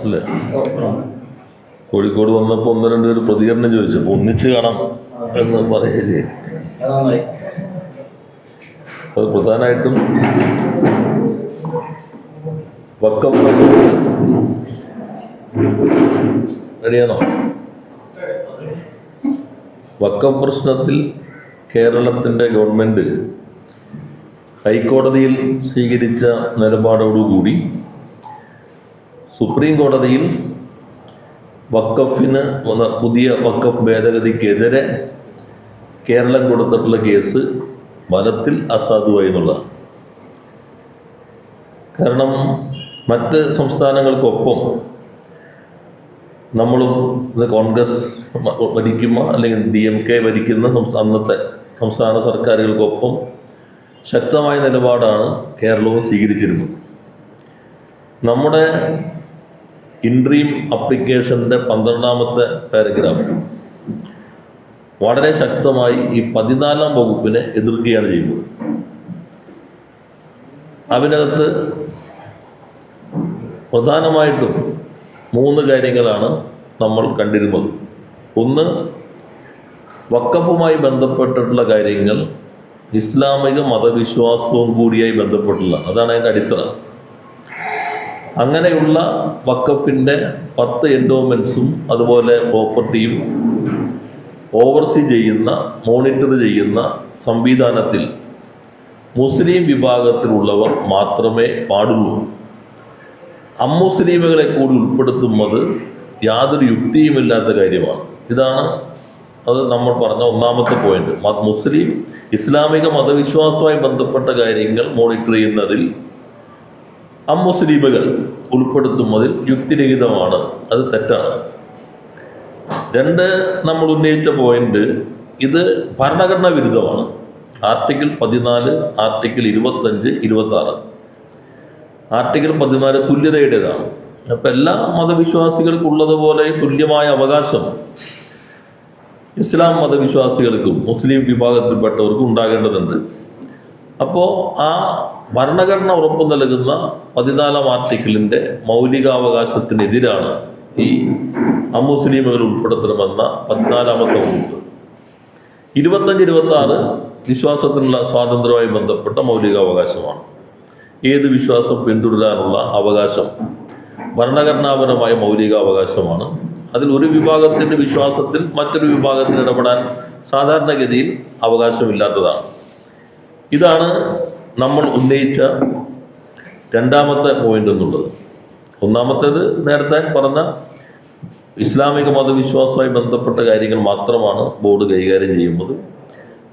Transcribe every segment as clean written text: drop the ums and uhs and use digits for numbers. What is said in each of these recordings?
അല്ലേ? കോഴിക്കോട് വന്നപ്പോൾ ഒന്ന് രണ്ട് പേര് പ്രതികരണം ചോദിച്ചു, അപ്പോൾ ഒന്നിച്ച് കാണാം എന്ന് പറയുക ചെയ്തു. അത് പ്രധാനമായിട്ടും അറിയണോ? വഖഫ് പ്രശ്നത്തിൽ കേരളത്തിൻ്റെ ഗവൺമെൻറ് ഹൈക്കോടതിയിൽ സ്വീകരിച്ച നിലപാടോടുകൂടി സുപ്രീം കോടതിയിൽ വഖഫിന് പുതിയ വഖഫ് ഭേദഗതിക്കെതിരെ കേരളം കൊടുത്തിട്ടുള്ള കേസ് ഫലത്തിൽ അസാധുവായി എന്നുള്ളതാണ്. കാരണം മറ്റ് സംസ്ഥാനങ്ങൾക്കൊപ്പം നമ്മളും കോൺഗ്രസ് ഭരിക്കുന്ന അല്ലെങ്കിൽ DMK ഭരിക്കുന്ന അന്നത്തെ സംസ്ഥാന സർക്കാരുകൾക്കൊപ്പം ശക്തമായ നിലപാടാണ് കേരളവും സ്വീകരിച്ചിരുന്നത്. നമ്മുടെ ഇൻട്രീം അപ്ലിക്കേഷൻ്റെ 12ാമത്തെ പാരഗ്രാഫ് വളരെ ശക്തമായി ഈ 14ാം വകുപ്പിനെ എതിർക്കുകയാണ് ചെയ്യുന്നത്. അതിനകത്ത് പ്രധാനമായിട്ടും 3 കാര്യങ്ങളാണ് നമ്മൾ കണ്ടിരുന്നത്. ഒന്ന്, വഖഫുമായി ബന്ധപ്പെട്ടിട്ടുള്ള കാര്യങ്ങൾ ഇസ്ലാമിക മതവിശ്വാസവും കൂടിയായി ബന്ധപ്പെട്ടുള്ള, അതാണ് അതിൻ്റെ അടിത്തറ. അങ്ങനെയുള്ള വഖഫിൻ്റെ 10 എൻഡോമെൻസും അതുപോലെ പ്രോപ്പർട്ടിയും ഓവർസീ ചെയ്യുന്ന, മോണിറ്റർ ചെയ്യുന്ന സംവിധാനത്തിൽ മുസ്ലിം വിഭാഗത്തിലുള്ളവർ മാത്രമേ പാടുള്ളൂ. അമുസ്ലിമുകളെ കൂടി ഉൾപ്പെടുത്തുന്നത് യാതൊരു യുക്തിയുമില്ലാത്ത കാര്യമാണ്. ഇതാണ് അത് നമ്മൾ പറഞ്ഞ 1ാമത്തെ പോയിന്റ്. മുസ്ലിം ഇസ്ലാമിക മതവിശ്വാസവുമായി ബന്ധപ്പെട്ട കാര്യങ്ങൾ മോണിറ്റർ ചെയ്യുന്നതിൽ അമുസ്ലിമുകൾ ഉൾപ്പെടുത്തുന്നതിൽ യുക്തിരഹിതമാണ്, അത് തെറ്റാണ്. 2, നമ്മൾ ഉന്നയിച്ച പോയിന്റ്, ഇത് ഭരണഘടനാ വിരുദ്ധമാണ്. Article 14, article 25, 26. ആർട്ടിക്കിൾ 14 തുല്യതയുടേതാണ്. അപ്പം എല്ലാ മതവിശ്വാസികൾക്കുള്ളതുപോലെ തുല്യമായ അവകാശം ഇസ്ലാം മതവിശ്വാസികൾക്കും മുസ്ലിം വിഭാഗത്തിൽപ്പെട്ടവർക്കും ഉണ്ടാകേണ്ടതുണ്ട്. അപ്പോൾ ആ ഭരണഘടന ഉറപ്പു നൽകുന്ന 14ാം ആർട്ടിക്കിളിൻ്റെ മൗലികാവകാശത്തിനെതിരാണ് ഈ അമുസ്ലിമുകൾ ഉൾപ്പെടുത്തണമെന്ന 14ാമത്തെ വകുപ്പ്. 25, 26 വിശ്വാസത്തിനുള്ള സ്വാതന്ത്ര്യവുമായി ബന്ധപ്പെട്ട മൗലികാവകാശമാണ്. ഏത് വിശ്വാസം പിന്തുടരാനുള്ള അവകാശം ഭരണഘടനാപരമായ മൗലികാവകാശമാണ്. അതിൽ ഒരു വിഭാഗത്തിൻ്റെ വിശ്വാസത്തിൽ മറ്റൊരു വിഭാഗത്തിന് ഇടപെടാൻ സാധാരണഗതിയിൽ അവകാശമില്ലാത്തതാണ്. ഇതാണ് നമ്മൾ ഉന്നയിച്ച 2ാമത്തെ പോയിന്റ് എന്നുള്ളത്. 1ാമത്തേത് നേരത്തെ പറഞ്ഞ ഇസ്ലാമിക മതവിശ്വാസവുമായി ബന്ധപ്പെട്ട കാര്യങ്ങൾ മാത്രമാണ് ബോർഡ് കൈകാര്യം ചെയ്യുന്നത്.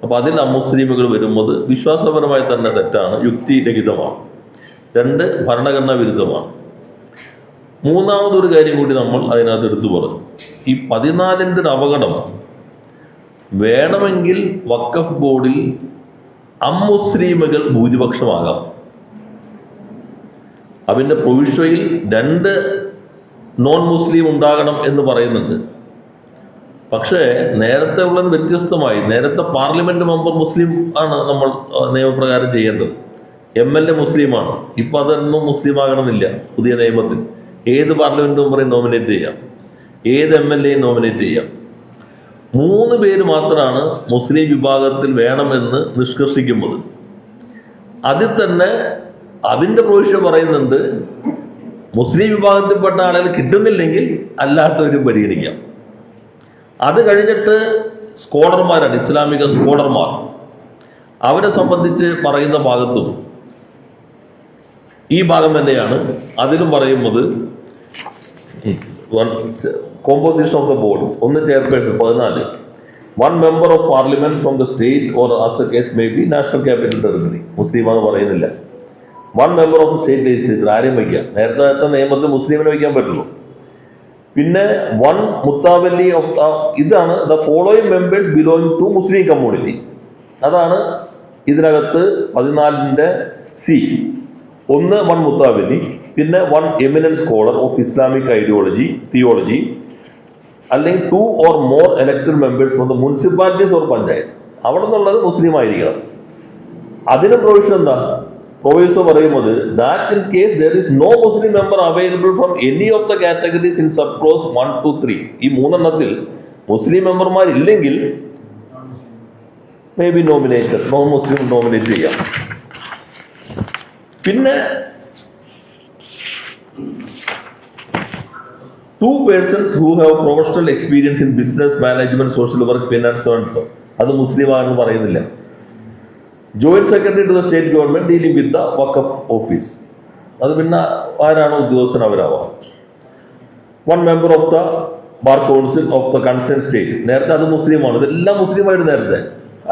അപ്പോൾ അതിൽ അമുസ്ലിമുകൾ വരുന്നത് വിശ്വാസപരമായി തന്നെ തെറ്റാണ്, യുക്തിരഹിതമാണ്. 2, ഭരണഘടനാ വിരുദ്ധമാണ്. 3ാമതൊരു കാര്യം കൂടി നമ്മൾ അതിനകത്ത് എടുത്തു പറഞ്ഞു. ഈ 14ന്റെ ഒരു അപകടം, വേണമെങ്കിൽ വഖഫ് ബോർഡിൽ അമുസ്ലിമുകൾ ഭൂരിപക്ഷമാകാം. അതിൻ്റെ പ്രൊവിഷ്യയിൽ 2 നോൺ മുസ്ലിം ഉണ്ടാകണം എന്ന് പറയുന്നുണ്ട്. പക്ഷേ നേരത്തെ ഉള്ളത് വ്യത്യസ്തമായി. നേരത്തെ പാർലമെന്റ് മെമ്പർ മുസ്ലിം ആണ് നമ്മൾ നിയമപ്രകാരം ചെയ്യേണ്ടത്. MLA മുസ്ലിമാണ്. ഇപ്പം അതൊന്നും മുസ്ലിം ആകണമെന്നില്ല. പുതിയ നിയമത്തിൽ ഏത് പാർലമെന്റ് മെമ്പറെയും നോമിനേറ്റ് ചെയ്യാം, ഏത് MLA നോമിനേറ്റ് ചെയ്യാം. 3 പേര് മാത്രമാണ് മുസ്ലിം വിഭാഗത്തിൽ വേണമെന്ന് നിഷ്കർഷിക്കുന്നത്. അതിൽ തന്നെ അതിൻ്റെ പ്രൊവിഷൻ പറയുന്നുണ്ട്, മുസ്ലിം വിഭാഗത്തിൽപ്പെട്ട ആളുകൾ കിട്ടുന്നില്ലെങ്കിൽ അല്ലാത്തവരും പരിഗണിക്കാം. അത് കഴിഞ്ഞിട്ട് സ്കോളർമാരാണ്, ഇസ്ലാമിക സ്കോളർമാർ, അവരെ സംബന്ധിച്ച് പറയുന്ന ഭാഗത്തും ഈ ഭാഗം തന്നെയാണ്. അതിലും പറയുന്നത് composition of the board. 1 chairperson 14, 1 member of parliament from the state or as the case may be national capital territory. മുസ്ലിമാണെന്ന് പറയുന്നില്ല. 1 മെമ്പർ ഓഫ് സ്റ്റേറ്റ് ലെജിസ്ലേച്ചർ, ആരെയും വയ്ക്കാം. നേരത്തെ നിയമത്തിൽ മുസ്ലിമിനെ വയ്ക്കാൻ പറ്റുള്ളൂ. പിന്നെ 1 മുത്താവല്ലി ഓഫ് ഇതാണ് the following members belonging to Muslim community. അതാണ് ഇതിനകത്ത് 14ന്റെ C. 1 മുത്താവല്ലി, പിന്നെ 1 eminent scholar of Islamic theology, അല്ലെങ്കിൽ 2 or more elected members from the municipalities or panchayat. അവിടെ നിന്നുള്ളത് മുസ്ലിം ആയിരിക്കണം. അതിന് പ്രൊവിഷൻ എന്താ? പ്രൊവിസോ പറയുന്നത് that in case there is no Muslim member available from any of the categories in sub clause 1 to 3, ഈ മൂന്നെണ്ണത്തിൽ Muslim മെമ്പർമാരില്ലെങ്കിൽ may be nominated, non Muslim nominate ചെയ്യാം. പിന്നെ 2 persons who have professional experience in business management, social work, finance and so, അത് Muslim ആണെന്ന് പറയുന്നില്ല. Joint secretary to the state government dealing with the Waqf office, അത് പിന്നെ ആരാണോ ഉദ്യോഗസ്ഥൻ അവരാവാം. 1 member of the bar council of the concern state, നേരത്തെ അത് മുസ്ലിമാണ്, ഇതെല്ലാം മുസ്ലിമായിട്ട് നേരത്തെ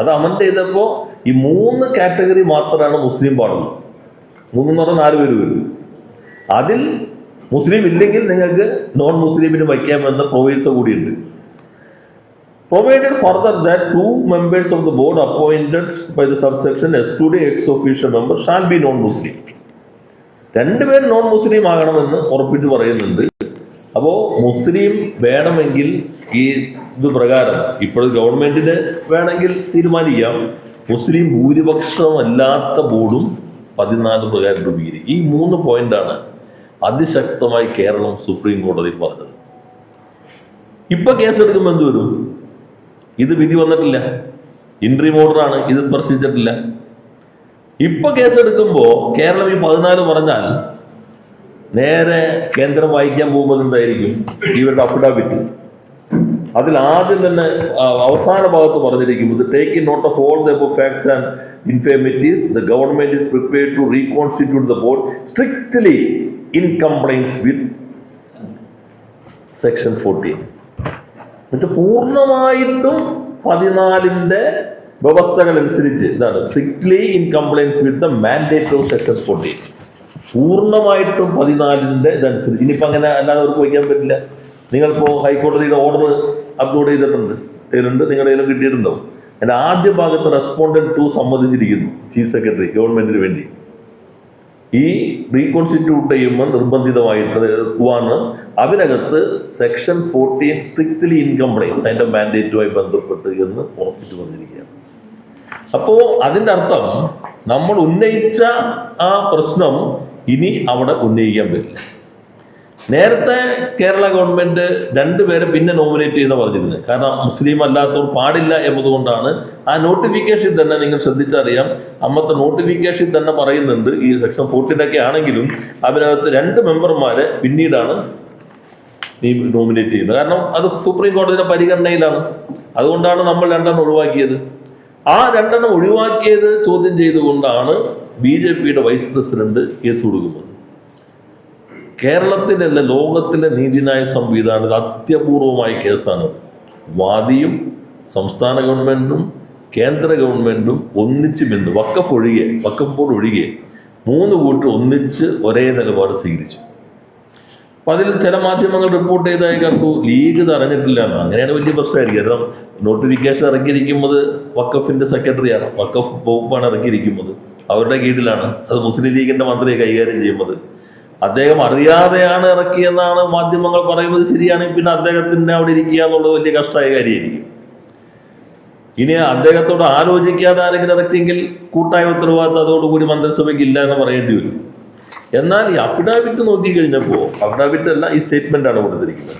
അത് അമൻഡ് ചെയ്തപ്പോൾ ഈ 3 കാറ്റഗറി മാത്രമാണ് മുസ്ലിം പാടുള്ളൂ. 3 എന്ന് പറഞ്ഞാൽ 4 പേര് വരും. അതിൽ മുസ്ലിം ഇല്ലെങ്കിൽ നിങ്ങൾക്ക് നോൺ മുസ്ലിമിന് വയ്ക്കാമെന്ന പ്രൊവിസോ കൂടിയുണ്ട്. Provided further that 2 members of the board appointed by the subsection excluding ex-officio member shall be non-Muslim. 2 പേര് നോൺ മുസ്ലിം ആകണമെന്ന് ഉറപ്പിച്ച് പറയുന്നുണ്ട്. അപ്പോൾ മുസ്ലിം വേണമെങ്കിൽ ഈ ഇത് പ്രകാരം ഇപ്പോൾ ഗവൺമെന്റിന് വേണമെങ്കിൽ തീരുമാനിക്കാം മുസ്ലിം ഭൂരിപക്ഷമല്ലാത്ത ബോർഡും 14 പ്രകാരം രൂപീകരിക്കും. ഈ 3 പോയിന്റാണ് അതിശക്തമായി കേരളം സുപ്രീം കോടതി പറഞ്ഞത്. ഇപ്പൊ കേസെടുക്കുമ്പോൾ എന്ത് വരും? ഇത് വിധി വന്നിട്ടില്ല, ഇൻട്രീം ഓർഡറാണ്, ഇത് സ്പർശിച്ചിട്ടില്ല. ഇപ്പൊ കേസെടുക്കുമ്പോ കേരളം ഈ 14 പറഞ്ഞാൽ നേരെ കേന്ദ്രം വായിക്കാൻ പോകുമ്പോൾ എന്തായിരിക്കും? ഇവരുടെ അഫിഡാവിറ്റ്. അതിൽ ആദ്യം തന്നെ അവസാന ഭാഗത്ത് പറഞ്ഞിരിക്കുന്നത് taking note of all the facts and infirmities the government is prepared to reconstitute the board strictly in compliance with section 14. എന്നിട്ട് പൂർണ്ണമായിട്ടും 14ന്റെ വ്യവസ്ഥകൾ അനുസരിച്ച് ഇതാണ് strictly in compliance with the mandate of section 14. പൂർണ്ണമായിട്ടും 14ന്റെ ഇതനുസരിച്ച്. ഇനിയിപ്പോൾ അങ്ങനെ അല്ലാതെ അവർക്ക് വയ്ക്കാൻ പറ്റില്ല. നിങ്ങളിപ്പോൾ ഹൈക്കോടതിയുടെ ഓർഡർ അപ്ലോഡ് ചെയ്തിട്ടുണ്ട്, നിങ്ങളുടെ കയ്യിലും കിട്ടിയിട്ടുണ്ടാവും. അതിൻ്റെ ആദ്യ ഭാഗത്ത് റെസ്പോണ്ടന്റ് 2 സമ്മതിച്ചിരിക്കുന്നു ചീഫ് സെക്രട്ടറി ഗവൺമെന്റിന് വേണ്ടി. ഈ റീകോൺസ്റ്റിറ്റ്യൂട്ട് ചെയ്യുമ്പോൾ നിർബന്ധിതമായിട്ട് എടുക്കുവാണ്. അതിനകത്ത് സെക്ഷൻ 14 സ്ട്രിക്ട്ലി ഇൻ കംപ്ലൈൻസ് അതിൻ്റെ മാൻഡേറ്റുമായി ബന്ധപ്പെട്ട് എന്ന് ഉറപ്പിച്ചു പറഞ്ഞിരിക്കുകയാണ്. അപ്പോൾ അതിൻ്റെ അർത്ഥം നമ്മൾ ഉന്നയിച്ച ആ പ്രശ്നം ഇനി അവിടെ ഉന്നയിക്കാൻ പറ്റില്ല. നേരത്തെ കേരള ഗവൺമെന്റ് 2 പേരെ പിന്നെ നോമിനേറ്റ് ചെയ്യുന്ന പറഞ്ഞിരുന്നത്. കാരണം മുസ്ലിം അല്ലാത്തവർ പാടില്ല എന്നതുകൊണ്ടാണ്. ആ നോട്ടിഫിക്കേഷൻ തന്നെ നിങ്ങൾ ശ്രദ്ധിച്ചറിയാം, അന്നത്തെ നോട്ടിഫിക്കേഷൻ തന്നെ പറയുന്നുണ്ട് ഈ സെക്ഷൻ 14 ആണെങ്കിലും അതിനകത്ത് 2 മെമ്പർമാരെ പിന്നീടാണ് നോമിനേറ്റ് ചെയ്യുന്നത്. കാരണം അത് സുപ്രീം കോടതിയുടെ പരിഗണനയിലാണ്. അതുകൊണ്ടാണ് നമ്മൾ 2 ഒഴിവാക്കിയത്. ആ 2 ഒഴിവാക്കിയത് ചോദ്യം ചെയ്തുകൊണ്ടാണ് BJPയുടെ വൈസ് പ്രസിഡന്റ് കേസ് കൊടുക്കുന്നത്. കേരളത്തിലല്ല ലോകത്തിലെ നീതിന്യായ സംവിധാനത്തിൽ അത്യപൂർവമായ കേസാണത്. വാദിയും സംസ്ഥാന ഗവൺമെന്റും കേന്ദ്ര ഗവൺമെന്റും ഒന്നിച്ച് ബന്ധു വഖഫ് ബോർഡ് ഒഴികെ 3 കൂട്ടർ ഒന്നിച്ച് ഒരേ നിലപാട് സ്വീകരിച്ചു. അപ്പൊ അതിൽ ചില മാധ്യമങ്ങൾ റിപ്പോർട്ട് ചെയ്തതായി കണ്ടു ലീഗ് ഇത് അറിഞ്ഞിട്ടില്ല എന്ന്. അങ്ങനെയാണ് വലിയ പ്രശ്നമായിരിക്കും. കാരണം നോട്ടിഫിക്കേഷൻ ഇറക്കിയിരിക്കുന്നത് വഖഫിന്റെ സെക്രട്ടറിയാണ്, വഖഫ് വകുപ്പാണ് ഇറക്കിയിരിക്കുന്നത്, അവരുടെ കീഴിലാണ്. അത് മുസ്ലിം ലീഗിന്റെ മന്ത്രിയെ കൈകാര്യം ചെയ്യുന്നത്. അദ്ദേഹം അറിയാതെയാണ് ഇറക്കിയെന്നാണ് മാധ്യമങ്ങൾ പറയുന്നത്. ശരിയാണെങ്കിൽ പിന്നെ അദ്ദേഹത്തിന് അവിടെ ഇരിക്കുക എന്നുള്ളത് വലിയ കഷ്ടമായ കാര്യമായിരിക്കും. ഇനി അദ്ദേഹത്തോട് ആലോചിക്കാതെ ആരെങ്കിലും ഇറക്കിയെങ്കിൽ കൂട്ടായ ഉത്തരവാദിത്തം അതോടുകൂടി മന്ത്രിസഭയ്ക്ക് ഇല്ല എന്ന് പറയേണ്ടി വരും. എന്നാൽ ഈ അഫിഡാവിറ്റ് നോക്കിക്കഴിഞ്ഞപ്പോൾ, അഫിഡാവിറ്റ് അല്ല, ഈ സ്റ്റേറ്റ്മെന്റ് ആണ് കൊടുത്തിരിക്കുന്നത്.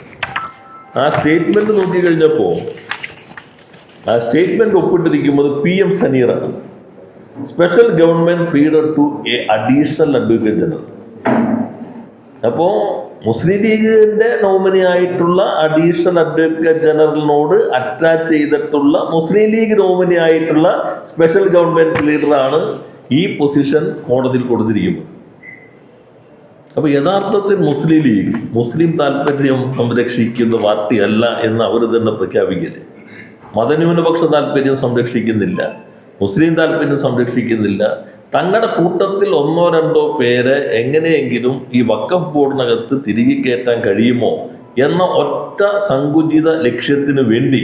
ആ സ്റ്റേറ്റ്മെന്റ് നോക്കിക്കഴിഞ്ഞപ്പോൾ ആ സ്റ്റേറ്റ്മെന്റ് ഒപ്പിട്ടിരിക്കുന്നത് PM സനീറാണ്, special government pleader to a additional advocate general. അപ്പോ മുസ്ലിം ലീഗിന്റെ നോമിനി ആയിട്ടുള്ള അഡീഷണൽ അഡ്വക്കേറ്റ് ജനറലിനോട് അറ്റാച്ച് ചെയ്തിട്ടുള്ള മുസ്ലിം ലീഗ് നോമിനി ആയിട്ടുള്ള സ്പെഷ്യൽ ഗവൺമെന്റ് ലീഡറാണ് ഈ പൊസിഷൻ കോടതിയിൽ കൊടുത്തിരിക്കുന്നത്. അപ്പൊ യഥാർത്ഥത്തിൽ മുസ്ലിം ലീഗ് മുസ്ലിം താല്പര്യം സംരക്ഷിക്കുന്ന പാർട്ടി അല്ല എന്ന് അവർ തന്നെ പ്രഖ്യാപിക്കില്ലേ. മതന്യൂനപക്ഷ താല്പര്യം സംരക്ഷിക്കുന്നില്ല, മുസ്ലിം താല്പര്യം സംരക്ഷിക്കുന്നില്ല. തങ്ങളുടെ കൂട്ടത്തിൽ 1-2 പേരെ എങ്ങനെയെങ്കിലും ഈ വഖഫ് ബോർഡിനകത്ത് തിരികെ കയറ്റാൻ കഴിയുമോ എന്ന ഒറ്റ സങ്കുചിത ലക്ഷ്യത്തിന് വേണ്ടി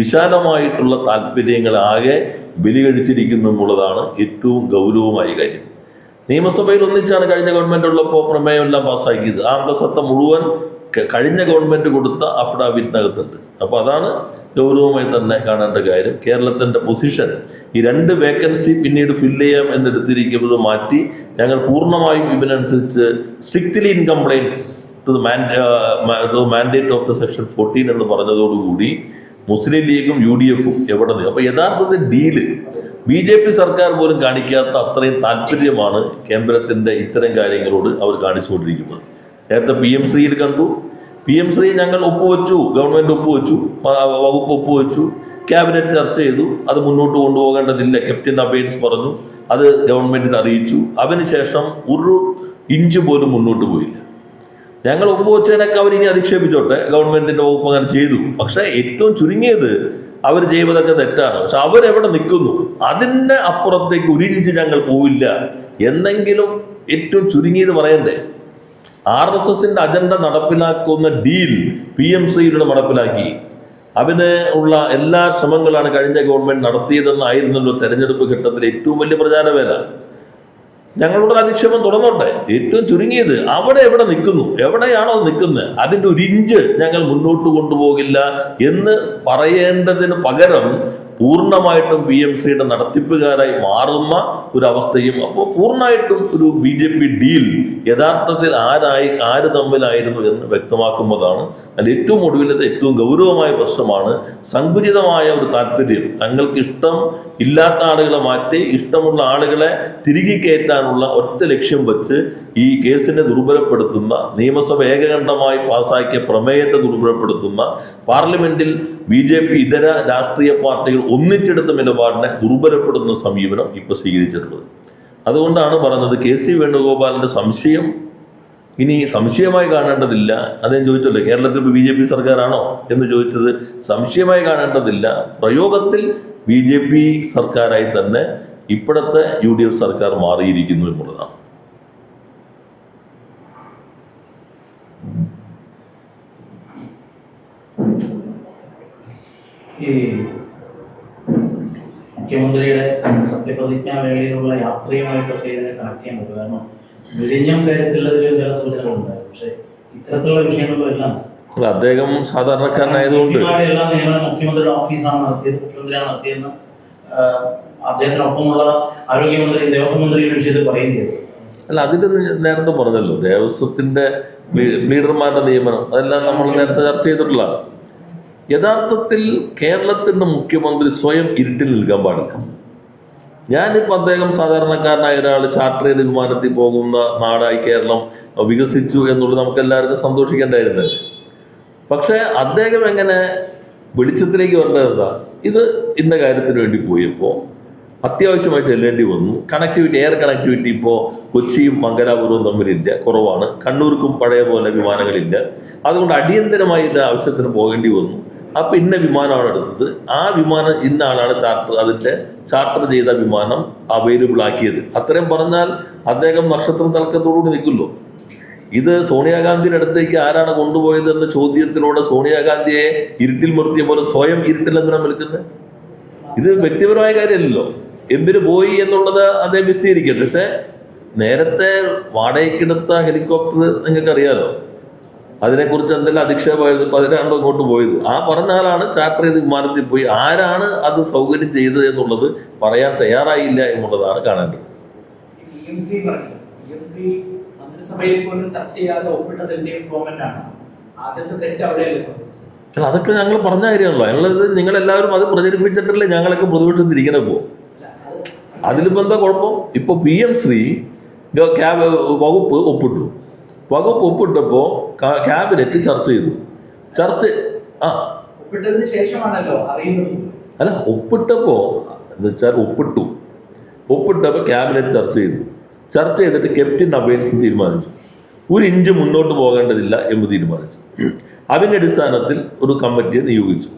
വിശാലമായിട്ടുള്ള താല്പര്യങ്ങളാകെ ബലികഴിച്ചിരിക്കുന്നു എന്നുള്ളതാണ് ഏറ്റവും ഗൗരവമായ കാര്യം. നിയമസഭയിൽ ഒന്നിച്ചാണ് കഴിഞ്ഞ ഗവൺമെന്റ് ഉള്ളപ്പോൾ പ്രമേയമെല്ലാം പാസ്സാക്കിയത്. ആ അന്തസത്ത മുഴുവൻ കഴിഞ്ഞ ഗവൺമെൻറ് കൊടുത്ത അഫിഡാവിറ്റിനകത്തുണ്ട്. അപ്പോൾ അതാണ് ഗൗരവമായി തന്നെ കാണേണ്ട കാര്യം. കേരളത്തിൻ്റെ പൊസിഷൻ ഈ 2 വേക്കൻസി പിന്നീട് ഫില്ല് ചെയ്യാം എന്നെടുത്തിരിക്കുന്നത് മാറ്റി ഞങ്ങൾ പൂർണ്ണമായും ഇതിനനുസരിച്ച് strictly in compliance to the mandate of the section 14 എന്ന് പറഞ്ഞതോടുകൂടി മുസ്ലിം ലീഗും UDF-ഉം എവിടെ നിന്ന്. അപ്പോൾ യഥാർത്ഥത്തിൽ ഡീല് BJP സർക്കാർ പോലും കാണിക്കാത്ത അത്രയും താല്പര്യമാണ് കേന്ദ്രത്തിൻ്റെ ഇത്തരം കാര്യങ്ങളോട് അവർ കാണിച്ചുകൊണ്ടിരിക്കുന്നത്. നേരത്തെ PM-ശ്രീയിൽ കണ്ടു. PM-ശ്രീ ഞങ്ങൾ ഒപ്പുവെച്ചു, ഗവൺമെൻറ് ഒപ്പുവെച്ചു, വകുപ്പ് ഒപ്പുവെച്ചു, ക്യാബിനറ്റ് ചർച്ച ചെയ്തു, അത് മുന്നോട്ട് കൊണ്ടുപോകേണ്ടതില്ല, ക്യാപ്റ്റൻ അബൈൻസ് പറഞ്ഞു, അത് ഗവൺമെൻറ്റിന് അറിയിച്ചു. അതിനുശേഷം ഒരു ഇഞ്ച് പോലും മുന്നോട്ട് പോയില്ല. ഞങ്ങൾ ഒപ്പുവെച്ചതിനൊക്കെ അവരിനി അധിക്ഷേപിച്ചോട്ടെ, ഗവൺമെൻറ്റിൻ്റെ വകുപ്പ് അങ്ങനെ ചെയ്തു. പക്ഷേ ഏറ്റവും ചുരുങ്ങിയത് അവർ ചെയ്യുന്നതൊക്കെ തെറ്റാണ്. പക്ഷെ അവരെവിടെ നിൽക്കുന്നു, അതിൻ്റെ അപ്പുറത്തേക്ക് ഒരു ഇഞ്ച് ഞങ്ങൾ പോവില്ല എന്നെങ്കിലും ഏറ്റവും ചുരുങ്ങിയത് പറയണ്ടേ. RSSന്റെ അജണ്ട നടപ്പിലാക്കുന്ന ഡീൽ PM-ശ്രീയുടെ നടപ്പിലാക്കി. അതിന് ഉള്ള എല്ലാ ശ്രമങ്ങളാണ് കഴിഞ്ഞ ഗവൺമെന്റ് നടത്തിയതെന്നായിരുന്നല്ലോ തെരഞ്ഞെടുപ്പ് ഘട്ടത്തിൽ ഏറ്റവും വലിയ പ്രചാരവേല. ഞങ്ങളുടെ അധിക്ഷേപം തുടർന്നോട്ടെ. ഏറ്റവും ചുരുങ്ങിയത് അവിടെ എവിടെ നിൽക്കുന്നു, എവിടെയാണോ നിൽക്കുന്നത്, അതിൻ്റെ ഒരു ഇഞ്ച് ഞങ്ങൾ മുന്നോട്ട് കൊണ്ടുപോകില്ല എന്ന് പറയേണ്ടതിന് പകരം പൂർണ്ണമായിട്ടും PM-ശ്രീയുടെ നടത്തിപ്പുകാരായി മാറുന്ന ഒരവസ്ഥയും. അപ്പോൾ പൂർണ്ണമായിട്ടും ഒരു BJP ഡീൽ യഥാർത്ഥത്തിൽ ആര് തമ്മിലായിരുന്നു എന്ന് വ്യക്തമാക്കുന്നതാണ്. അതിൽ ഏറ്റവും ഒടുവിലത്തെ ഏറ്റവും ഗൗരവമായ പ്രശ്നമാണ് സങ്കുചിതമായ ഒരു താല്പര്യം. തങ്ങൾക്ക് ഇഷ്ടം ഇല്ലാത്ത ആളുകളെ മാറ്റി ഇഷ്ടമുള്ള ആളുകളെ തിരികെ കയറ്റാനുള്ള ഒറ്റ ലക്ഷ്യം വെച്ച് ഈ കേസിനെ ദുർബലപ്പെടുത്തുന്ന, നിയമസഭ ഏകകണ്ഠമായി പാസാക്കിയ പ്രമേയത്തെ ദുർബലപ്പെടുത്തുന്ന, പാർലമെന്റിൽ BJP ഇതര രാഷ്ട്രീയ പാർട്ടികൾ ഒന്നിച്ചെടുത്ത നിലപാടിനെ ദുർബലപ്പെടുത്തുന്ന സമീപനം ഇപ്പോൾ സ്വീകരിച്ചിട്ടുള്ളത്. അതുകൊണ്ടാണ് പറഞ്ഞത് KC വേണുഗോപാലിന്റെ സംശയം ഇനി സംശയമായി കാണേണ്ടതില്ല. അദ്ദേഹം ചോദിച്ചല്ലോ കേരളത്തിൽ BJP സർക്കാരാണോ എന്ന് ചോദിച്ചത്. സംശയമായി കാണേണ്ടതില്ല. പ്രയോഗത്തിൽ BJP സർക്കാരായി തന്നെ ഇപ്പോഴത്തെ UDF സർക്കാർ മാറിയിരിക്കുന്നു എന്നുള്ളതാണ്. ഈ മുഖ്യമന്ത്രിയുടെ സത്യപ്രതിജ്ഞാ വേളയിലുള്ള യാത്രയുമായിട്ടൊക്കെ ഇതിനെ കണക്ട് ചെയ്യാൻ പറ്റും. കാരണം വിഴിഞ്ഞം കാര്യത്തിലുള്ളതിൽ ചില സൂചനകളുണ്ടായിരുന്നു. പക്ഷെ ഇത്തരത്തിലുള്ള വിഷയങ്ങളിലെല്ലാം അദ്ദേഹം സാധാരണക്കാരനായതുകൊണ്ട് എല്ലാ നിയമനം മുഖ്യമന്ത്രിയുടെ ഓഫീസാണ് നടത്തിയത്, മുഖ്യമന്ത്രിയാണ് നടത്തിയെന്ന് അദ്ദേഹത്തിനൊപ്പമുള്ള ആരോഗ്യമന്ത്രി ദേവസ്വം മന്ത്രി വിഷയത്തിൽ പറയുകയും ചെയ്തു. അല്ല, അതിൻ്റെ നേരത്തെ പറഞ്ഞല്ലോ, ദേവസ്വത്തിന്റെ ലീഡർമാരുടെ നിയമനം അതെല്ലാം നമ്മൾ നേരത്തെ ചർച്ച ചെയ്തിട്ടുള്ളതാണ്. യഥാർത്ഥത്തിൽ കേരളത്തിൻ്റെ മുഖ്യമന്ത്രി സ്വയം ഇരുട്ടിൽ നിൽക്കാൻ പാടില്ല. ഞാനിപ്പോൾ അദ്ദേഹം സാധാരണക്കാരനായ ഒരാൾ ചാർട്ടർ ചെയ്ത് വിമാനത്തിൽ പോകുന്ന നാടായി കേരളം വികസിച്ചു എന്നുള്ളത് നമുക്ക് എല്ലാവർക്കും സന്തോഷിക്കേണ്ടായിരുന്നല്ലേ. പക്ഷേ അദ്ദേഹം എങ്ങനെ വെളിച്ചത്തിലേക്ക് വരേണ്ടത് എന്താ, ഇത് ഇന്ന കാര്യത്തിന് വേണ്ടി പോയപ്പോൾ അത്യാവശ്യമായി ചെല്ലേണ്ടി വന്നു. കണക്ടിവിറ്റി, എയർ കണക്ടിവിറ്റി ഇപ്പോൾ കൊച്ചിയും മംഗലാപുരവും തമ്മിലില്ല, കുറവാണ്. കണ്ണൂർക്കും പഴയ പോലെ വിമാനങ്ങളില്ല. അതുകൊണ്ട് അടിയന്തരമായി ഇതിൻ്റെ ആവശ്യത്തിന് പോകേണ്ടി വന്നു. അപ്പം ഇന്ന വിമാനമാണ് എടുത്തത്. ആ വിമാനം ഇന്ന ആളാണ് ചാർട്ടർ ചെയ്ത വിമാനം അവൈലബിൾ ആക്കിയത്. അത്രയും പറഞ്ഞാൽ അദ്ദേഹം നക്ഷത്ര തലക്കത്തോടുകൂടി നിൽക്കുമല്ലോ. ഇത് സോണിയാഗാന്ധിയുടെ അടുത്തേക്ക് ആരാണ് കൊണ്ടുപോയത് എന്ന ചോദ്യത്തിലൂടെ സോണിയാഗാന്ധിയെ ഇരുട്ടിൽ നിർത്തിയ പോലെ സ്വയം ഇരുട്ടിൽ എന്തിനാണ് നിൽക്കുന്നത്? ഇത് വ്യക്തിപരമായ കാര്യമല്ലല്ലോ. എന്തിനു പോയി എന്നുള്ളത് അദ്ദേഹം വിശദീകരിക്കട്ടെ. പക്ഷെ നേരത്തെ വാടകയ്ക്കെടുത്ത ഹെലികോപ്റ്റർ നിങ്ങൾക്കറിയാലോ, അതിനെക്കുറിച്ച് എന്തെല്ലാം അധിക്ഷേപമായിരുന്നു. അപ്പോൾ അതിനാണോ ഇങ്ങോട്ട് പോയത്? ആ പറഞ്ഞ ആളാണ് ചാർട്ടർ ചെയ്ത് വിമാനത്തിൽ പോയി. ആരാണ് അത് സൗകര്യം ചെയ്തത് എന്നുള്ളത് പറയാൻ തയ്യാറായില്ല എന്നുള്ളതാണ് കാണേണ്ടത്. അല്ല, അതൊക്കെ ഞങ്ങൾ പറഞ്ഞ കാര്യമാണല്ലോ. അതിനുള്ളത് നിങ്ങളെല്ലാവരും അത് പ്രചരിപ്പിച്ചിട്ടല്ലേ ഞങ്ങളൊക്കെ പ്രതിപക്ഷത്തിരിക്കണ പോകും. അതിലിപ്പോൾ എന്താ കുഴപ്പം? ഇപ്പോൾ PM-ശ്രീ വകുപ്പ് ഒപ്പിട്ടപ്പോൾ ക്യാബിനറ്റ് ചർച്ച ചെയ്തു. ഒപ്പിട്ടതിന് ശേഷമാണല്ലോ അറിയുന്നത്. അല്ല, ഒപ്പിട്ടപ്പോൾ എന്ന് വെച്ചാൽ ഒപ്പിട്ടപ്പോൾ ക്യാബിനറ്റ് ചർച്ച ചെയ്തിട്ട് ക്യാപ്റ്റൻ അബൈൻസ് തീരുമാനിച്ചു ഒരു ഇഞ്ച് മുന്നോട്ട് പോകേണ്ടതില്ല എന്ന് തീരുമാനിച്ചു. അതിൻ്റെ അടിസ്ഥാനത്തിൽ ഒരു കമ്മിറ്റിയെ നിയോഗിച്ചു.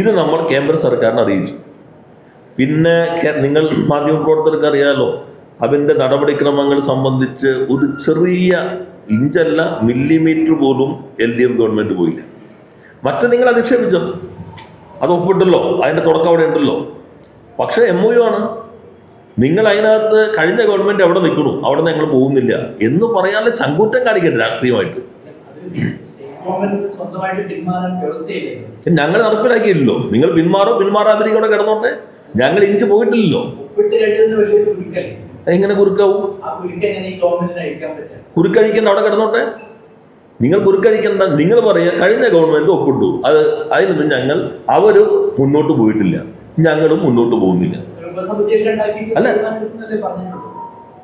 ഇത് നമ്മൾ കേന്ദ്ര സർക്കാരിനെ അറിയിച്ചു. പിന്നെ നിങ്ങൾ മാധ്യമപ്രവർത്തകർക്ക് അറിയാലോ, അതിൻ്റെ നടപടിക്രമങ്ങൾ സംബന്ധിച്ച് ഒരു ചെറിയ ഇഞ്ചല്ല മില്ലിമീറ്റർ പോലും LDF ഗവൺമെൻറ് പോയില്ല. മറ്റേ നിങ്ങൾ അധിക്ഷേപിച്ചോ, അത് ഒപ്പിട്ടല്ലോ, അതിൻ്റെ തുടക്കം അവിടെ ഉണ്ടല്ലോ. പക്ഷേ MOU ആണ്. നിങ്ങൾ അതിനകത്ത് കഴിഞ്ഞ ഗവൺമെൻറ് എവിടെ നിൽക്കണു, അവിടെ നിന്ന് ഞങ്ങൾ പോകുന്നില്ല എന്ന് പറയാനുള്ള ചങ്കൂറ്റം കാണിക്കരുത് രാഷ്ട്രീയമായിട്ട്. ഗവൺമെന്റ് സ്വന്തമായിട്ട് പിന്മാറാൻ വ്യവസ്ഥയില്ലല്ലോ. ഞങ്ങൾ നടപ്പിലാക്കിയില്ലല്ലോ. നിങ്ങൾ പിന്മാറാതിരിക്കൂടെ കിടന്നോട്ടെ, ഞങ്ങൾ ഇഞ്ച് പോയിട്ടില്ലല്ലോ. ഒപ്പിട്ട് രണ്ടുന്ന വലിയൊരു കുരുക്കല്ലേ. എങ്ങനെ കുറുക്കാവും? ആ കുരുക്ക് എങ്ങനെ ഈ ഗവൺമെന്റിന് അഴിക്കാൻ പറ്റും? കുറുക്കഴിക്കണ്ട, അവിടെ കിടന്നോട്ടെ. നിങ്ങൾ കുറുക്കഴിക്കണ്ട. നിങ്ങൾ പറയുക കഴിഞ്ഞ ഗവൺമെന്റ് ഒപ്പിട്ടു, അതിന് ഞങ്ങൾ അവര് മുന്നോട്ട് പോയിട്ടില്ല, ഞങ്ങളും മുന്നോട്ട് പോകുന്നില്ല. ഒരു ഉപസമിതിയൊക്കെ ഉണ്ടാക്കി അല്ല. പറഞ്ഞിട്ടുള്ളൂ.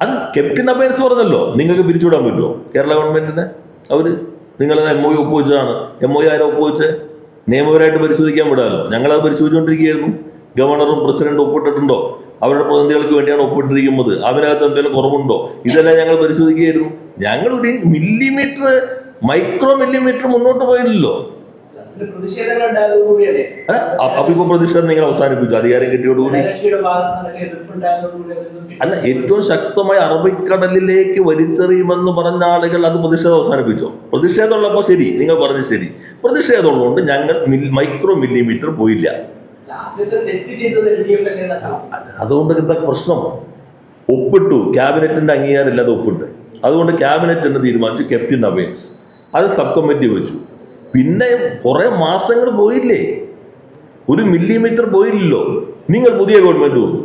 അത് ക്യാപ്റ്റൻ അഫയേഴ്സ് പറഞ്ഞല്ലോ, നിങ്ങൾക്ക് പിരിച്ചുവിടാൻ പറ്റുമോ കേരള ഗവൺമെന്റിനെ? അവര് നിങ്ങളത് MOU ഒപ്പുവെച്ചതാണ്. MOU ആരോ ഒപ്പുവെച്ച് നിയമപരമായിട്ട് പരിശോധിക്കാൻ വിടാമല്ലോ. ഞങ്ങളത് പരിശോധിച്ചുകൊണ്ടിരിക്കുകയായിരുന്നു. ഗവർണറും പ്രസിഡന്റും ഒപ്പിട്ടിട്ടുണ്ടോ, അവരുടെ പ്രതിനിധികൾക്ക് വേണ്ടിയാണ് ഒപ്പിട്ടിരിക്കുന്നത്, അതിനകത്ത് എന്തെങ്കിലും കുറവുണ്ടോ, ഇതെല്ലാം ഞങ്ങൾ പരിശോധിക്കുകയായിരുന്നു. ഞങ്ങൾ ഒരു മൈക്രോ മില്ലിമീറ്റർ മുന്നോട്ട് പോയില്ലല്ലോ. അതിന് പ്രതിഷേധങ്ങൾ ഉണ്ടായതോടുകൂടിയല്ലേ? അപ്പൊ ഇപ്പൊ പ്രതിഷേധം നിങ്ങൾ അവസാനിപ്പിച്ചു അധികാരം കിട്ടിയോടുകൂടി? ഘടകകക്ഷിയുടെ ഭാഗത്ത് നിന്ന് എതിർപ്പുണ്ടായതോടുകൂടി അതൊന്നും അല്ല, ഏറ്റവും ശക്തമായി അറബിക്കടലിലേക്ക് വലിച്ചെറിയുമെന്ന് പറഞ്ഞ ആളുകൾ അത് പ്രതിഷേധം അവസാനിപ്പിച്ചോ? പ്രതിഷേധമുള്ളപ്പോൾ ശരി, നിങ്ങൾ പറഞ്ഞു ശരി. പ്രതിഷേധമുള്ളതുകൊണ്ട് ഞങ്ങൾ മൈക്രോ മില്ലിമീറ്റർ പോയില്ല. ആദ്യത്തെ തെറ്റ് ചെയ്തത് LDF അല്ലേ എന്നല്ല. അതുകൊണ്ട് എന്താ പ്രശ്നം? ഒപ്പിട്ടു, ക്യാബിനറ്റിന്റെ അംഗീകാരം ഇല്ലാതെ ഒപ്പിട്ട്. അതുകൊണ്ട് ക്യാബിനറ്റ് എന്ന് തീരുമാനിച്ചു ക്യാപ്റ്റൻ അഫയേഴ്സ്, അത് സബ് കമ്മിറ്റി വെച്ചു. പിന്നെ കുറെ മാസങ്ങൾ പോയില്ലേ, ഒരു മില്ലിമീറ്റർ പോയില്ലല്ലോ. നിങ്ങൾ പുതിയ ഗവൺമെന്റ് വന്നു.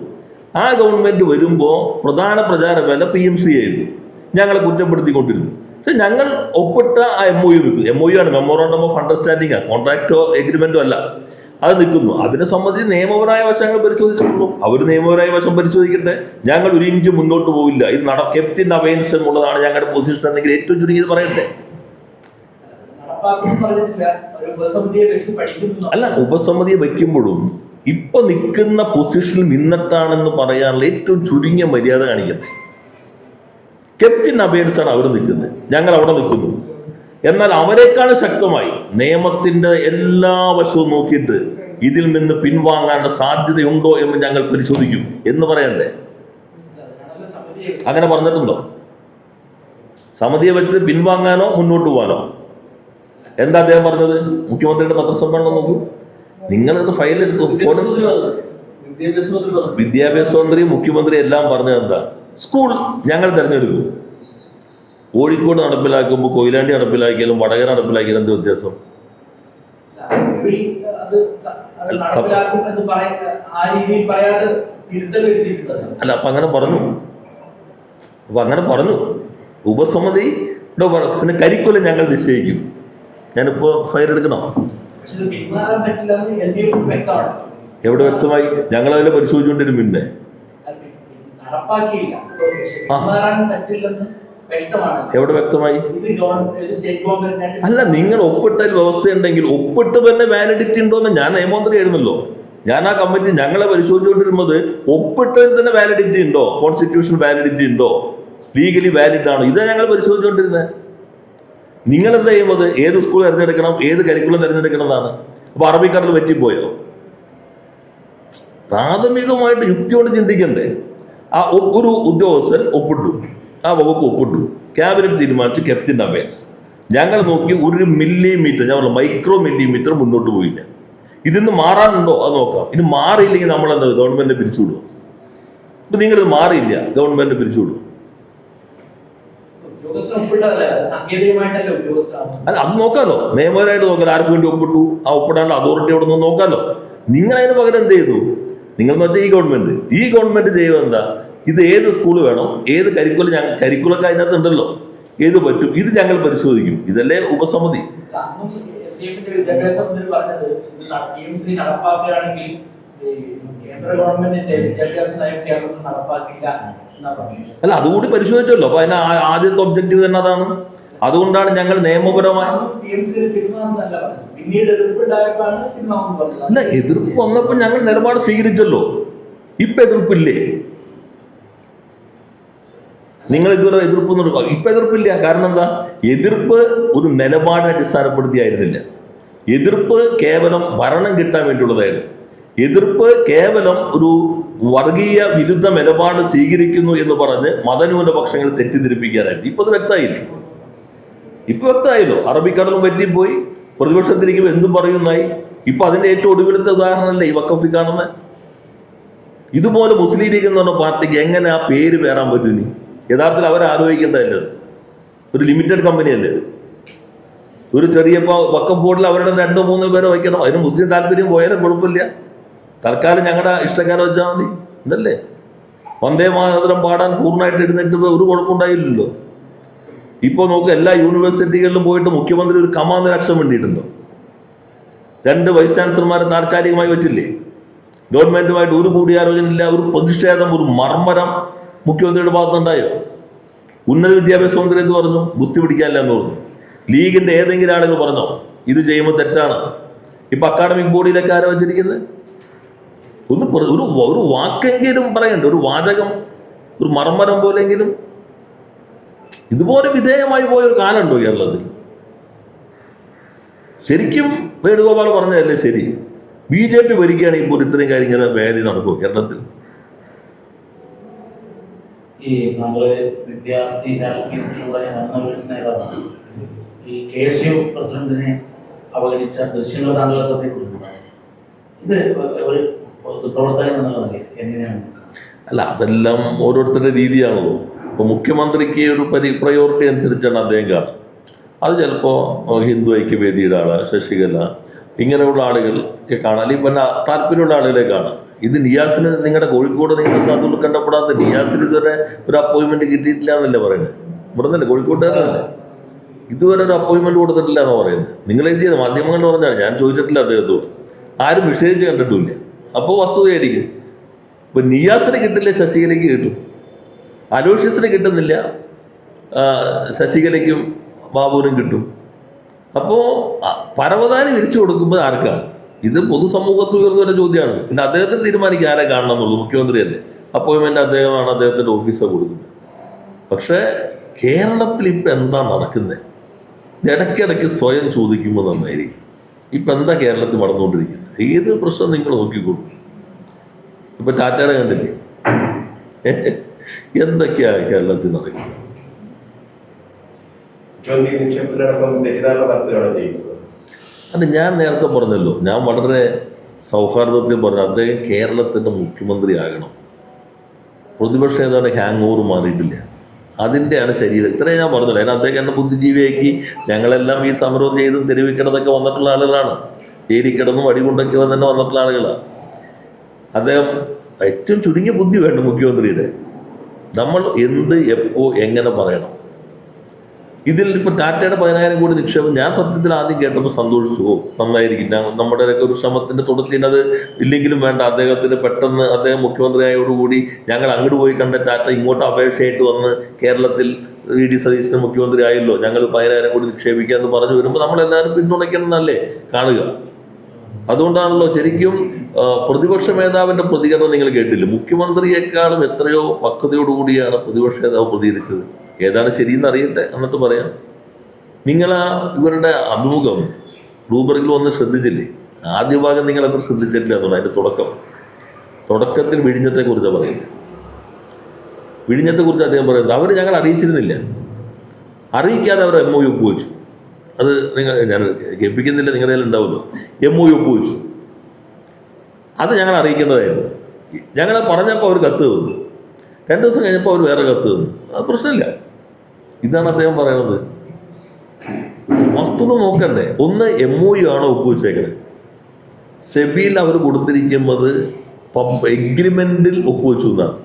ആ ഗവൺമെന്റ് വരുമ്പോൾ പ്രധാന പ്രചാര വേല PMC ആയിരുന്നു. ഞങ്ങളെ കുറ്റപ്പെടുത്തിക്കൊണ്ടിരുന്നു. പക്ഷെ ഞങ്ങൾ ഒപ്പിട്ട ആ MOU ആണ്, മെമ്മോറാണ്ടം ഓഫ് അണ്ടർസ്റ്റാൻഡിംഗ്, കോൺട്രാക്റ്റോ എഗ്രിമെന്റോ അല്ല. അത് നിൽക്കുന്നു. അതിനെ സംബന്ധിച്ച് നിയമപരമായ വശങ്ങൾ പരിശോധിച്ചിട്ടുള്ളൂ. അവർ നിയമപരമായ വശം പരിശോധിക്കട്ടെ. ഞങ്ങൾ ഒരു ഇഞ്ച് മുന്നോട്ട് പോവില്ല. ഇത് ക്യാപ്റ്റൻ അഫയേഴ്സ് എന്നുള്ളതാണ് ഞങ്ങളുടെ പൊസിഷൻ എന്നെങ്കിൽ ഏറ്റവും ചുരുങ്ങിയത് പറയട്ടെ. അല്ല, ഉപസമിതിയെ വയ്ക്കുമ്പോഴും ഇപ്പൊ നിൽക്കുന്ന പൊസിഷനിൽ നിന്നിട്ടാണെന്ന് പറയാനുള്ള ഏറ്റവും ചുരുങ്ങിയ മര്യാദ കാണിക്കുന്നത്. ക്യാപ്റ്റൻ അഫയേഴ്സ് ആണ് അവർ നിൽക്കുന്നത്, ഞങ്ങൾ അവിടെ നിൽക്കുന്നു. എന്നാൽ അവരെക്കാൾ ശക്തമായി നിയമത്തിന്റെ എല്ലാ വശവും നോക്കിയിട്ട് ഇതിൽ നിന്ന് പിൻവാങ്ങാനുള്ള സാധ്യതയുണ്ടോ എന്ന് ഞങ്ങൾ പരിശോധിക്കും എന്ന് പറയണ്ടേ? അങ്ങനെ പറഞ്ഞിട്ടുണ്ടോ? സമിതിയെ വെച്ചത് പിൻവാങ്ങാനോ മുന്നോട്ട് പോകാനോ? എന്താ അദ്ദേഹം പറഞ്ഞത്? മുഖ്യമന്ത്രിയുടെ പത്രസമ്മേളനം നോക്കൂ. നിങ്ങളത് ഫയൽ എടുത്തു. വിദ്യാഭ്യാസ മന്ത്രി, മുഖ്യമന്ത്രി എല്ലാം പറഞ്ഞത് എന്താ? സ്കൂൾ ഞങ്ങൾ തിരഞ്ഞെടുക്കും. കോഴിക്കോട് നടപ്പിലാക്കുമ്പോൾ കൊയിലാണ്ടി നടപ്പിലാക്കിയാലും വടകര നടപ്പിലാക്കിയാലും എന്ത് വ്യത്യാസം? അല്ല, അപ്പൊ അങ്ങനെ പറഞ്ഞു. ഉപസമിതി പിന്നെ കരിക്കുലം ഞങ്ങൾ നിശ്ചയിക്കും. ഞാനിപ്പോ ഫയൽ എടുക്കണോ? എവിടെ വ്യക്തമായി? ഞങ്ങളതിലെ പരിശോധിച്ചുകൊണ്ടിരും. പിന്നെ എവിടെ വ്യക്തമായി? അല്ല, നിങ്ങൾ ഒപ്പിട്ടതിൽ വ്യവസ്ഥയുണ്ടെങ്കിൽ ഒപ്പിട്ട് തന്നെ വാലിഡിറ്റി ഉണ്ടോന്ന്. ഞാൻ നിയമമന്ത്രി ആയിരുന്നല്ലോ. ഞാൻ ആ കമ്മിറ്റി ഞങ്ങളെ പരിശോധിച്ചുകൊണ്ടിരുന്നത് ഒപ്പിട്ടതിൽ തന്നെ വാലിഡിറ്റി ഉണ്ടോ, കോൺസ്റ്റിറ്റ്യൂഷൻ വാലിഡിറ്റി ഉണ്ടോ, ലീഗലി വാലിഡ് ആണോ, ഇതാ ഞങ്ങൾ പരിശോധിച്ചുകൊണ്ടിരുന്നത്. നിങ്ങൾ എന്താ ചെയ്യുന്നത്? ഏത് സ്കൂൾ തിരഞ്ഞെടുക്കണം, ഏത് കരിക്കുലം തിരഞ്ഞെടുക്കണം എന്നാണ്. അപ്പൊ അറബിക്കടൽ പറ്റിപ്പോയോ? പ്രാഥമികമായിട്ട് യുക്തി കൊണ്ട് ചിന്തിക്കണ്ടേ? ആ ഒരു ഉദ്യോഗസ്ഥൻ ഒപ്പിട്ടു, ആ വകുപ്പ് ഒപ്പിട്ടു, ക്യാബിനറ്റ് തീരുമാനിച്ചു ക്യാപ്റ്റൻ അഫയേഴ്സ്. ഞങ്ങൾ നോക്കി ഒരു മില്ലിമീറ്റർ, ഞാൻ പറഞ്ഞു മൈക്രോ മില്ലിമീറ്റർ മുന്നോട്ട് പോയില്ല. ഇതിന്ന് മാറാനുണ്ടോ അത് നോക്കാം. ഇത് മാറിയില്ലെങ്കിൽ നമ്മളെന്താ ഗവൺമെന്റിനെ പിരിച്ചുവിടും? ഇപ്പൊ നിങ്ങളിത് മാറിയില്ല, ഗവൺമെന്റിനെ പിരിച്ചുവിടും. അല്ല, അത് നോക്കാലോ, നിയമപരമായിട്ട് നോക്കാലോ. ആർക്ക് വേണ്ടി ഒപ്പിട്ടു, ആ ഒപ്പിടാനുള്ള അതോറിറ്റി അവിടെ നിന്ന് നോക്കാലോ. നിങ്ങൾ അതിന് പകരം എന്ത് ചെയ്തു? നിങ്ങൾ മറ്റേ ഈ ഗവൺമെന്റ് ചെയ്യുക എന്താ? ഇത് ഏത് സ്കൂൾ വേണം, ഏത് കരിക്കുലൊക്കെ അതിനകത്ത് ഉണ്ടല്ലോ, ഏത് പറ്റും, ഇത് ഞങ്ങൾ പരിശോധിക്കും. ഇതല്ലേ ഉപസമിതി. അല്ല, അതുകൂടി പരിശോധിച്ചല്ലോ. അപ്പൊ അതിന് ആദ്യത്തെ ഒബ്ജക്റ്റീവ് തന്നെ അതാണ്. അതുകൊണ്ടാണ് ഞങ്ങൾ നിയമപരമായി അല്ല, എതിർപ്പ് വന്നപ്പോൾ ഞങ്ങൾ നിലപാട് സ്വീകരിച്ചല്ലോ. ഇപ്പൊ എതിർപ്പില്ലേ? നിങ്ങൾ ഇതുവരെ എതിർപ്പ് ഇപ്പൊ എതിർപ്പില്ല. കാരണം എന്താ? എതിർപ്പ് ഒരു നിലപാട് അടിസ്ഥാനപ്പെടുത്തിയായിരുന്നില്ല. എതിർപ്പ് കേവലം ഭരണം കിട്ടാൻ വേണ്ടിയുള്ളതായിരുന്നു. എതിർപ്പ് കേവലം ഒരു വർഗീയ വിരുദ്ധ നിലപാട് സ്വീകരിക്കുന്നു എന്ന് പറഞ്ഞ് മതന്യൂനപക്ഷങ്ങൾ തെറ്റിദ്ധരിപ്പിക്കാനായിരുന്നു. ഇപ്പൊ അത് വ്യക്തമായല്ലോ. അറബിക്കടലും പറ്റിപ്പോയി, പ്രതിപക്ഷത്തിരിക്കുമ്പോൾ എന്തും പറയുന്നായി. ഇപ്പൊ അതിന്റെ ഏറ്റവും ഒടുവിലത്തെ ഉദാഹരണമല്ലേ ഈ വഖഫ് കാണുന്നത്. ഇതുപോലെ മുസ്ലിം ലീഗ് എന്ന് പറഞ്ഞ പാർട്ടിക്ക് എങ്ങനെ ആ പേര് പേറാൻ പറ്റും? ഇനി യഥാർത്ഥത്തിൽ അവരെ ആലോചിക്കേണ്ടതല്ലേ? ഒരു ലിമിറ്റഡ് കമ്പനിയല്ലേ? ഒരു ചെറിയ വക്കം ബോർഡിൽ അവരുടെ 2-3 പേരെ വയ്ക്കണം. അതിന് മുസ്ലിം താല്പര്യം പോയാലും കുഴപ്പമില്ല. തൽക്കാലം ഞങ്ങളുടെ ഇഷ്ടക്കാരെ വെച്ചാൽ മതി. ഇതല്ലേ വന്ദേ മാതരം പാടാൻ പൂർണ്ണമായിട്ട് എഴുന്നേറ്റ് ഒരു കുഴപ്പമുണ്ടായില്ലല്ലോ. ഇപ്പോൾ നോക്കുക, എല്ലാ യൂണിവേഴ്സിറ്റികളിലും പോയിട്ട് മുഖ്യമന്ത്രി ഒരു കമാന്ന് അക്ഷരം വേണ്ടിയിട്ടുണ്ടോ? 2 വൈസ് ചാൻസലർമാരെ താൽക്കാലികമായി വെച്ചില്ലേ? ഗവൺമെന്റുമായിട്ട് ഒരു കൂടിയാലോചന ഇല്ല. ഒരു പ്രതിഷേധം, ഒരു മർമ്മരം മുഖ്യമന്ത്രിയുടെ ഭാഗത്തുണ്ടായോ? ഉന്നത വിദ്യാഭ്യാസ മന്ത്രി എന്ന് പറഞ്ഞു ഗുസ്തി പിടിക്കാനില്ല എന്ന് പറഞ്ഞു. ലീഗിന്റെ ഏതെങ്കിലും ആളുകൾ പറഞ്ഞോ ഇത് ചെയ്യുമ്പോൾ തെറ്റാണ്? ഇപ്പൊ അക്കാഡമിക് ബോഡിയിലൊക്കെ ആരോ വെച്ചിരിക്കുന്നത്? ഒരു വാക്കെങ്കിലും പറയണ്ടേ? ഒരു വാചകം, ഒരു മർമ്മരം പോലെങ്കിലും. ഇതുപോലെ വിധേയമായി പോയൊരു കാലമുണ്ടോ കേരളത്തിൽ? ശരിക്കും വേണുഗോപാൽ പറഞ്ഞതല്ലേ ശരി? BJP ഭരിക്കുകയാണെങ്കിൽ ഇപ്പോൾ ഇത്രയും കാര്യം ഇങ്ങനെ വേദി നടക്കുമോ കേരളത്തിൽ? ഈ നമ്മള് വിദ്യാർത്ഥി രാഷ്ട്രീയത്തിലൂടെ വന്ന ഒരു നേതാവാണ്. ഈ KSU പ്രസിഡന്റിനെ അവഗണിച്ച ദൃശ്യങ്ങൾ താങ്കളുടെ ശ്രദ്ധയിൽപ്പെടുന്നതാണ്. ഇത് ഒരു പ്രവർത്തകൻ എന്നുള്ള നിലയിൽ എങ്ങനെയാണ്? അല്ല, അതെല്ലാം ഓരോരുത്തരുടെ രീതിയാണല്ലോ. ഇപ്പോൾ മുഖ്യമന്ത്രിക്ക് ഒരു പ്രയോറിറ്റി അനുസരിച്ചാണ് അദ്ദേഹം കാണുക. അത് ചിലപ്പോൾ ഹിന്ദു ഐക്യവേദിയുടെ ആള്, ശശികല, ഇങ്ങനെയുള്ള ആളുകൾക്ക് കാണാം. അല്ലെങ്കിൽ പിന്നെ താല്പര്യമുള്ള ആളുകളെ കാണാം. ഇത് നിയാസിന് നിങ്ങളുടെ കോഴിക്കോട് നിങ്ങൾ അതുകൊണ്ട് കണ്ടപ്പെടാത്ത നിയാസിന് ഇതുവരെ ഒരു അപ്പോയിൻമെന്റ് കിട്ടിയിട്ടില്ല എന്നല്ലേ പറയുന്നത്? ഇവിടെ നിന്നല്ലേ കോഴിക്കോട്ടുകാരല്ലേ? ഇതുവരെ ഒരു അപ്പോയിൻമെന്റ് കൊടുത്തിട്ടില്ല എന്ന് പറയുന്നത്. നിങ്ങൾ എഴുതിയത് മാധ്യമങ്ങൾ പറഞ്ഞാണ്, ഞാൻ ചോദിച്ചിട്ടില്ല അദ്ദേഹത്തോട്. ആരും വിഷയിച്ച് കണ്ടിട്ടില്ല. അപ്പോൾ വസ്തുതയായിരിക്കും. ഇപ്പൊ നിയാസിന് കിട്ടില്ല, ശശികലയ്ക്ക് കിട്ടും. അലോഷ്യസിന് കിട്ടുന്നില്ല, ശശികലയ്ക്കും ബാബുവിനും കിട്ടും. അപ്പോൾ പരവതാനി വിരിച്ചു കൊടുക്കുമ്പോൾ ആർക്കാണ്? ഇത് പൊതുസമൂഹത്തിൽ ഉയർന്ന ഒരു ചോദ്യമാണ്. പിന്നെ അദ്ദേഹത്തിന് തീരുമാനിക്കുക ആരെ കാണണം എന്നുള്ളത്. മുഖ്യമന്ത്രിയല്ലേ, അപ്പോയിൻമെന്റ് അദ്ദേഹമാണ്, അദ്ദേഹത്തിന്റെ ഓഫീസാണ് കൊടുക്കുന്നത്. പക്ഷേ കേരളത്തിൽ ഇപ്പം എന്താ നടക്കുന്നത്? ഇടയ്ക്കിടയ്ക്ക് സ്വയം ചോദിക്കുമ്പോൾ നന്നായിരിക്കും. ഇപ്പം എന്താ കേരളത്തിൽ നടന്നുകൊണ്ടിരിക്കുന്നത്? ഏത് പ്രശ്നം നിങ്ങൾ നോക്കിക്കോളൂ. ഇപ്പൊ ടാറ്റയുടെ കണ്ടില്ലേ എന്തൊക്കെയാ കേരളത്തിൽ നടക്കുന്നത്? അല്ല, ഞാൻ നേരത്തെ പറഞ്ഞല്ലോ, ഞാൻ വളരെ സൗഹാർദ്ദത്തിൽ പറഞ്ഞു അദ്ദേഹം കേരളത്തിന്റെ മുഖ്യമന്ത്രി ആകണം. പ്രതിപക്ഷ നേതാവിന്റെ ഹാങ് ഓവർ മാറിയിട്ടില്ല. അതിൻ്റെയാണ് ശരീരം. ഇത്രയും ഞാൻ പറഞ്ഞല്ലോ. അതിന് അദ്ദേഹം എന്നെ ബുദ്ധിജീവിയാക്കി. ഞങ്ങളെല്ലാം ഈ സമരം ചെയ്തും തെരുവിൽ കിടന്നൊക്കെ വന്നിട്ടുള്ള ആളുകളാണ്. ജയിലിൽ കിടന്നും അടികൊണ്ടൊക്കെ തന്നെ വന്നിട്ടുള്ള ആളുകളാണ്. അദ്ദേഹം ഏറ്റവും ചുരുങ്ങിയ ബുദ്ധി വേണ്ട മുഖ്യമന്ത്രിയുടെ. നമ്മൾ എന്ത് എപ്പോ എങ്ങനെ പറയണം. ഇതിൽ ഇപ്പോൾ ടാറ്റയുടെ 10,000 കോടി നിക്ഷേപം ഞാൻ സത്യത്തിൽ ആദ്യം കേട്ടപ്പോൾ സന്തോഷിച്ചു. നന്നായിരിക്കും, നമ്മുടെ ഒരു ശ്രമത്തിന്റെ തുടർച്ചയിൽ അത് ഇല്ലെങ്കിലും വേണ്ട. അദ്ദേഹത്തിന് പെട്ടെന്ന് അദ്ദേഹം മുഖ്യമന്ത്രിയായോടുകൂടി ഞങ്ങൾ അങ്ങോട്ട് പോയി കണ്ട ടാറ്റ ഇങ്ങോട്ട് അപേക്ഷയായിട്ട് വന്ന് കേരളത്തിൽ VD സതീശൻ മുഖ്യമന്ത്രി ആയല്ലോ, ഞങ്ങൾ 10,000 കോടി നിക്ഷേപിക്കുക എന്ന് പറഞ്ഞു വരുമ്പോൾ നമ്മളെല്ലാവരും പിന്തുണയ്ക്കണം എന്നല്ലേ കാണുക. അതുകൊണ്ടാണല്ലോ ശരിക്കും പ്രതിപക്ഷ മേധാവിന്റെ പ്രതികരണം നിങ്ങൾ കേട്ടില്ല. മുഖ്യമന്ത്രിയെക്കാളും എത്രയോ പക്വതയോടുകൂടിയാണ് പ്രതിപക്ഷ നേതാവ് പ്രതികരിച്ചത്. ഏതാണ് ശരിയെന്ന് അറിയട്ടെ, എന്നിട്ട് പറയാം. നിങ്ങൾ ഇവരുടെ അഭിമുഖം ബ്ലൂബർഗിൽ ഒന്ന് ശ്രദ്ധിച്ചില്ലേ? ആദ്യ ഭാഗം നിങ്ങൾ അത്ര ശ്രദ്ധിച്ചിട്ടില്ല എന്നുള്ളത്. അതിന്റെ തുടക്കത്തിൽ വിഴിഞ്ഞത്തെക്കുറിച്ചാണ് പറയുന്നത്. വിഴിഞ്ഞത്തെക്കുറിച്ച് അദ്ദേഹം പറയുന്നത് അവർ ഞങ്ങൾ അറിയിച്ചിരുന്നില്ല, അറിയിക്കാതെ അവർ MOU ഒപ്പുവെച്ചു. അത് ഞാൻ കേൾപ്പിക്കുന്നില്ല, നിങ്ങളുടെ കയ്യിൽ ഉണ്ടാവുമല്ലോ. MOU ഒപ്പുവെച്ചു. അത് ഞങ്ങൾ അറിയിക്കേണ്ടതായിരുന്നു. ഞങ്ങൾ പറഞ്ഞപ്പോൾ അവർ കത്ത് തന്നു. 2 ദിവസം കഴിഞ്ഞപ്പോൾ അവർ വേറെ കത്ത് തന്നു. അത് പ്രശ്നമില്ല. ഇതാണ് അദ്ദേഹം പറയുന്നത്. വസ്തുത നോക്കണ്ടേ? ഒന്ന് MOU ആണോ ഒപ്പുവെച്ചേക്കണേ? സെബിയിൽ അവർ കൊടുത്തിരിക്കുന്നത് എഗ്രിമെന്റിൽ ഒപ്പുവെച്ചു എന്നാണ്.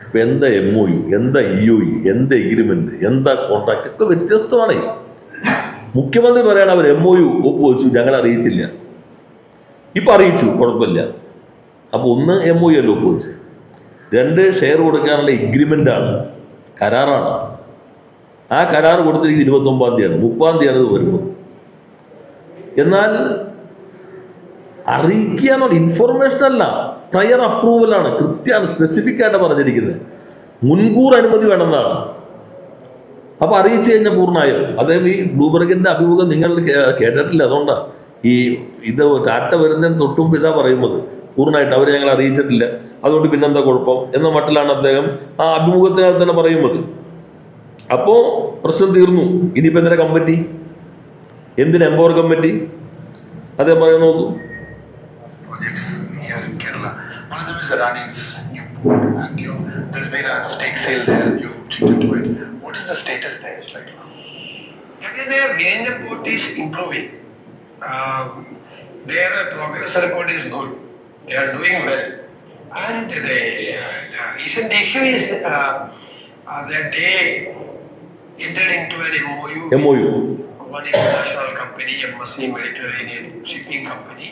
ഇപ്പം എന്താ MOU, എന്താ EOE, എന്താ എഗ്രിമെന്റ്, എന്താ കോൺട്രാക്ട് ഒക്കെ വ്യത്യസ്തമാണ്. മുഖ്യമന്ത്രി പറയാണ് അവർ MOU ഒപ്പുവെച്ചു, ഞങ്ങൾ അറിയിച്ചില്ല. ഇപ്പം അറിയിച്ചു, കുഴപ്പമില്ല. അപ്പോൾ ഒന്ന് MOU അല്ല ഒപ്പുവെച്ച്, 2 ഷെയർ കൊടുക്കാനുള്ള എഗ്രിമെന്റ് ആണ്, കരാറാണ്. ആ കരാർ കൊടുത്തിരിക്കുന്നത് 29-ാം തീയതിയാണ്, 30-ാം തീയതിയാണ് ഇത് വരുന്നത്. എന്നാൽ അറിയിക്കുക എന്നുള്ള ഇൻഫർമേഷൻ അല്ല, പ്രയർ അപ്രൂവലാണ്. കൃത്യമാണ്, സ്പെസിഫിക് ആയിട്ട് പറഞ്ഞിരിക്കുന്നത്. മുൻകൂർ അനുമതി വേണമെന്നാണ്. അപ്പൊ അറിയിച്ചു കഴിഞ്ഞാൽ പൂർണ്ണമായോ? അദ്ദേഹം ഈ ബ്ലൂബർഗിന്റെ അഭിമുഖം നിങ്ങൾ കേട്ടിട്ടില്ല. അതുകൊണ്ടാണ് ഇത് ടാറ്റ വരുന്നതിന് തൊട്ടുമുമ്പ് ഇതാ പറയുന്നത്. പൂർണ്ണമായിട്ട് അവർ ഞങ്ങൾ അറിയിച്ചിട്ടില്ല, അതുകൊണ്ട് പിന്നെന്താ കുഴപ്പം എന്ന മട്ടിലാണ് അദ്ദേഹം ആ അഭിമുഖത്തിനകത്ത് തന്നെ പറയുന്നത്. അപ്പോ പ്രശ്നം തീർന്നു. ഇനിയിപ്പോ എന്തിനാ കമ്മിറ്റി, എന്തിന് എംപവർ കമ്മിറ്റി? അദ്ദേഹം പറയുന്നത് നോക്കൂ. One of them is Adani's new port, and there's been a stake sale there, and you objected to it. What is the status there right now? Currently, their Virinjam port is improving. Their progress report is good. They are doing well. And the recent issue is that they entered into an MOU MOU. with one international company, MSC Mediterranean Shipping Company.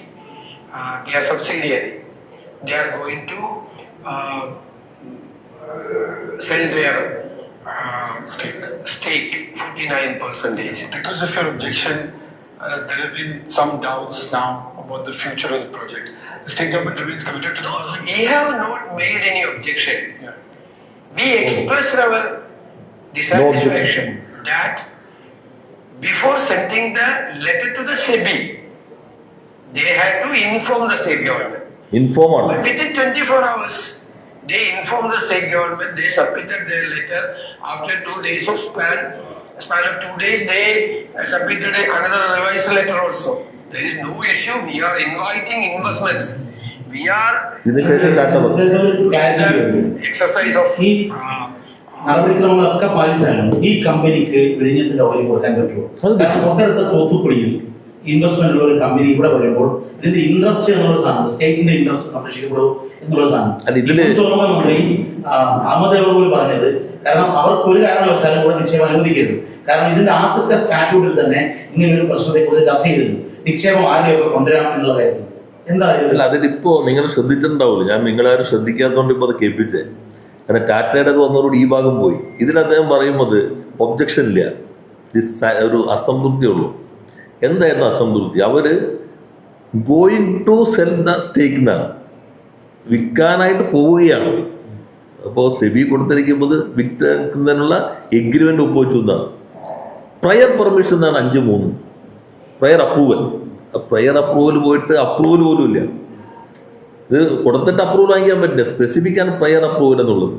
They are subsidiary. They are going to sell their stake 49%. Because of your objection, there have been some doubts now about the future of the project. The state government remains committed to the No, project. we have not made any objection. Yeah. We expressed our dissatisfaction that before sending the letter to the SEBI, they had to inform the state government. Inform ആണ്. But within 24 hours, they informed the state government, they submitted their letter. After 2 days of span of 2 days, they submitted another revised letter also. There is no issue. We are inviting investments. We are ഇതിനുശേഷം ടാറ്റ പറഞ്ഞു. the exercise of നടപടിക്രമങ്ങളൊക്കെ പാലിച്ചാണ് ഈ കമ്പനിക്ക് വിഴിഞ്ഞത്തിന്റെ ഓഹരി കൊടുക്കാൻ പറ്റുമോ? അത് കാരണം തൊട്ടടുത്ത തോത്തുക്കുടിയിൽ ഇൻവെസ്റ്റ്മെന്റ് ഉള്ള ഒരു കമ്പനി ഇവിടെ വരുമ്പോൾ ഇതിന്റെ ഇൻട്രസ്റ്റ് എന്നുള്ള സാധനം, സ്റ്റേറ്റിന്റെ ഇൻട്രസ്റ്റ് സംരക്ഷിക്കപ്പെടും എന്നുള്ള സാധനം അല്ല, ഇതില് തുറമുഖ മന്ത്രി അഹമ്മദ് ദേവഗൂർ പറഞ്ഞത്, കാരണം അവർക്ക് ഒരു കാരണവശാലും കൂടെ നിക്ഷേപം അനുവദിക്കരുത്. കാരണം ഇതിന്റെ ആദ്യത്തെ സ്റ്റാറ്റ്യൂട്ടിൽ തന്നെ ഇങ്ങനെ ഒരു പ്രശ്നത്തെ കുറിച്ച് ചർച്ച ചെയ്തിരുന്നു, നിക്ഷേപം ആരെയൊക്കെ കൊണ്ടുവരാം എന്നുള്ള കാര്യത്തിൽ. അല്ല, അതിലിപ്പോ നിങ്ങൾ ശ്രദ്ധിച്ചിട്ടുണ്ടാവില്ല, ഞാൻ നിങ്ങളാരും ശ്രദ്ധിക്കാത്തതുകൊണ്ട് ഇപ്പൊ അത് കേൾപ്പിച്ചേ. കാരണം ടാറ്റയുടെ അത് വന്നതോട് ഈ ഭാഗം പോയി. ഇതിൽ അദ്ദേഹം പറയുന്നത് ഒബ്ജക്ഷൻ ഇല്ല, ഒരു അസംതൃപ്തി ഉള്ളൂ. എന്തായിരുന്നു അസംതൃപ്തി? അവര് ഗോയിങ് ടു സെൽ ദ സ്റ്റേക്ക് എന്നാണ്, വിൽക്കാനായിട്ട് പോവുകയാണ്. അപ്പോൾ സെബി കൊടുത്തിരിക്കുമ്പോൾ വിൽക്കുന്നതിനുള്ള എഗ്രിമെന്റ് ഒപ്പുവെച്ചു എന്നാണ്. പ്രയർ പെർമിഷൻ എന്നാണ് 5-3 പ്രയർ അപ്രൂവൽ. പ്രയർ അപ്രൂവൽ പോയിട്ട് അപ്രൂവൽ പോലും ഇല്ല. ഇത് കൊടുത്തിട്ട് അപ്രൂവൽ വാങ്ങിക്കാൻ പറ്റില്ല. സ്പെസിഫിക് ആണ് പ്രയർ അപ്രൂവൽ എന്നുള്ളത്.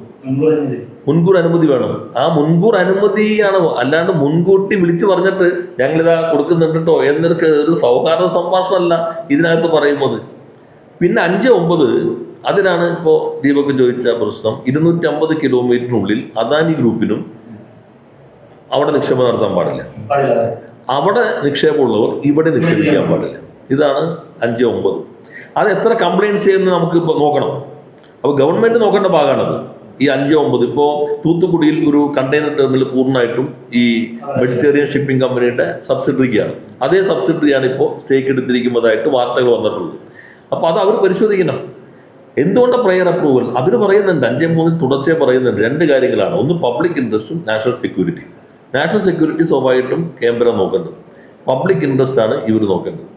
മുൻകൂർ അനുമതി വേണം. ആ മുൻകൂർ അനുമതിയാണ്, അല്ലാണ്ട് മുൻകൂട്ടി വിളിച്ചു പറഞ്ഞിട്ട് ഞങ്ങളിതാ കൊടുക്കുന്നുണ്ട് കേട്ടോ എന്നൊക്കെ ഒരു സൗഹാർദ്ദ സംഭാഷണമല്ല ഇതിനകത്ത് പറയുന്നത്. പിന്നെ 5-9 അതിനാണ് ഇപ്പോൾ ദീപക് ചോദിച്ച പ്രശ്നം. 250 കിലോമീറ്ററിനുള്ളിൽ അദാനി ഗ്രൂപ്പിനും അവിടെ നിക്ഷേപം നടത്താൻ പാടില്ല. അവിടെ നിക്ഷേപമുള്ളവർ ഇവിടെ നിക്ഷേപിക്കാൻ പാടില്ല. ഇതാണ് 5-9. അത് എത്ര കംപ്ലയിൻസ് ചെയ്യുന്നത് നമുക്ക് ഇപ്പോൾ നോക്കണം. അപ്പോൾ ഗവൺമെന്റ് നോക്കേണ്ട ഭാഗമാണത്. ഈ 5-9 ഇപ്പോൾ തൂത്തുക്കുടിയിൽ ഒരു കണ്ടെയ്നർ ടെർമിനൽ പൂർണ്ണമായിട്ടും ഈ മെഡിറ്ററേനിയൻ ഷിപ്പിംഗ് കമ്പനിയുടെ സബ്സിഡറിക്കാണ്. അതേ സബ്സിഡറിയാണ് ഇപ്പോൾ സ്റ്റേക്ക് എടുത്തിരിക്കുന്നതായിട്ട് വാർത്തകൾ വന്നിട്ടുള്ളത്. അപ്പോൾ അത് അവർ പരിശോധിക്കണം. എന്തുകൊണ്ട് പ്രയർ അപ്രൂവൽ? അവർ പറയുന്നുണ്ട് 5-3 തുടർച്ചയായി പറയുന്നുണ്ട് 2 കാര്യങ്ങളാണ്. ഒന്ന് പബ്ലിക് ഇൻട്രസ്റ്റും നാഷണൽ സെക്യൂരിറ്റി. നാഷണൽ സെക്യൂരിറ്റി സ്വാഭാവികമായിട്ടും കേന്ദ്രം നോക്കേണ്ടത്, പബ്ലിക് ഇൻട്രസ്റ്റ് ആണ് ഇവർ നോക്കേണ്ടത്.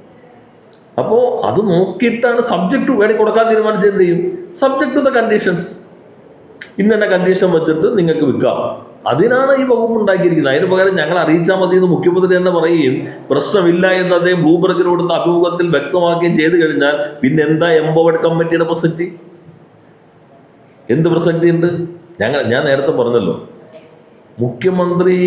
അപ്പോൾ അത് നോക്കിയിട്ടാണ് സബ്ജക്ട് വേണേൽ കൊടുക്കാൻ തീരുമാനിച്ചത്. എന്ത് ചെയ്യും? Subject to the conditions. ഇന്ന് തന്നെ കണ്ടീഷൻ വെച്ചിട്ട് നിങ്ങൾക്ക് വിൽക്കാം. അതിനാണ് ഈ വകുപ്പ് ഉണ്ടാക്കിയിരിക്കുന്നത്. അതിന് പകരം ഞങ്ങൾ അറിയിച്ചാൽ മതി എന്ന് മുഖ്യമന്ത്രി തന്നെ പറയുകയും പ്രശ്നമില്ല എന്ന് അദ്ദേഹം ബ്ലൂംബർഗിന് കൊടുത്ത അഭിമുഖത്തിൽ വ്യക്തമാക്കുകയും ചെയ്തു കഴിഞ്ഞാൽ പിന്നെ എന്താ എംപവേർഡ് കമ്മിറ്റിയുടെ പ്രസക്തി? എന്ത് പ്രസക്തി ഉണ്ട്? ഞാൻ നേരത്തെ പറഞ്ഞല്ലോ, മുഖ്യമന്ത്രി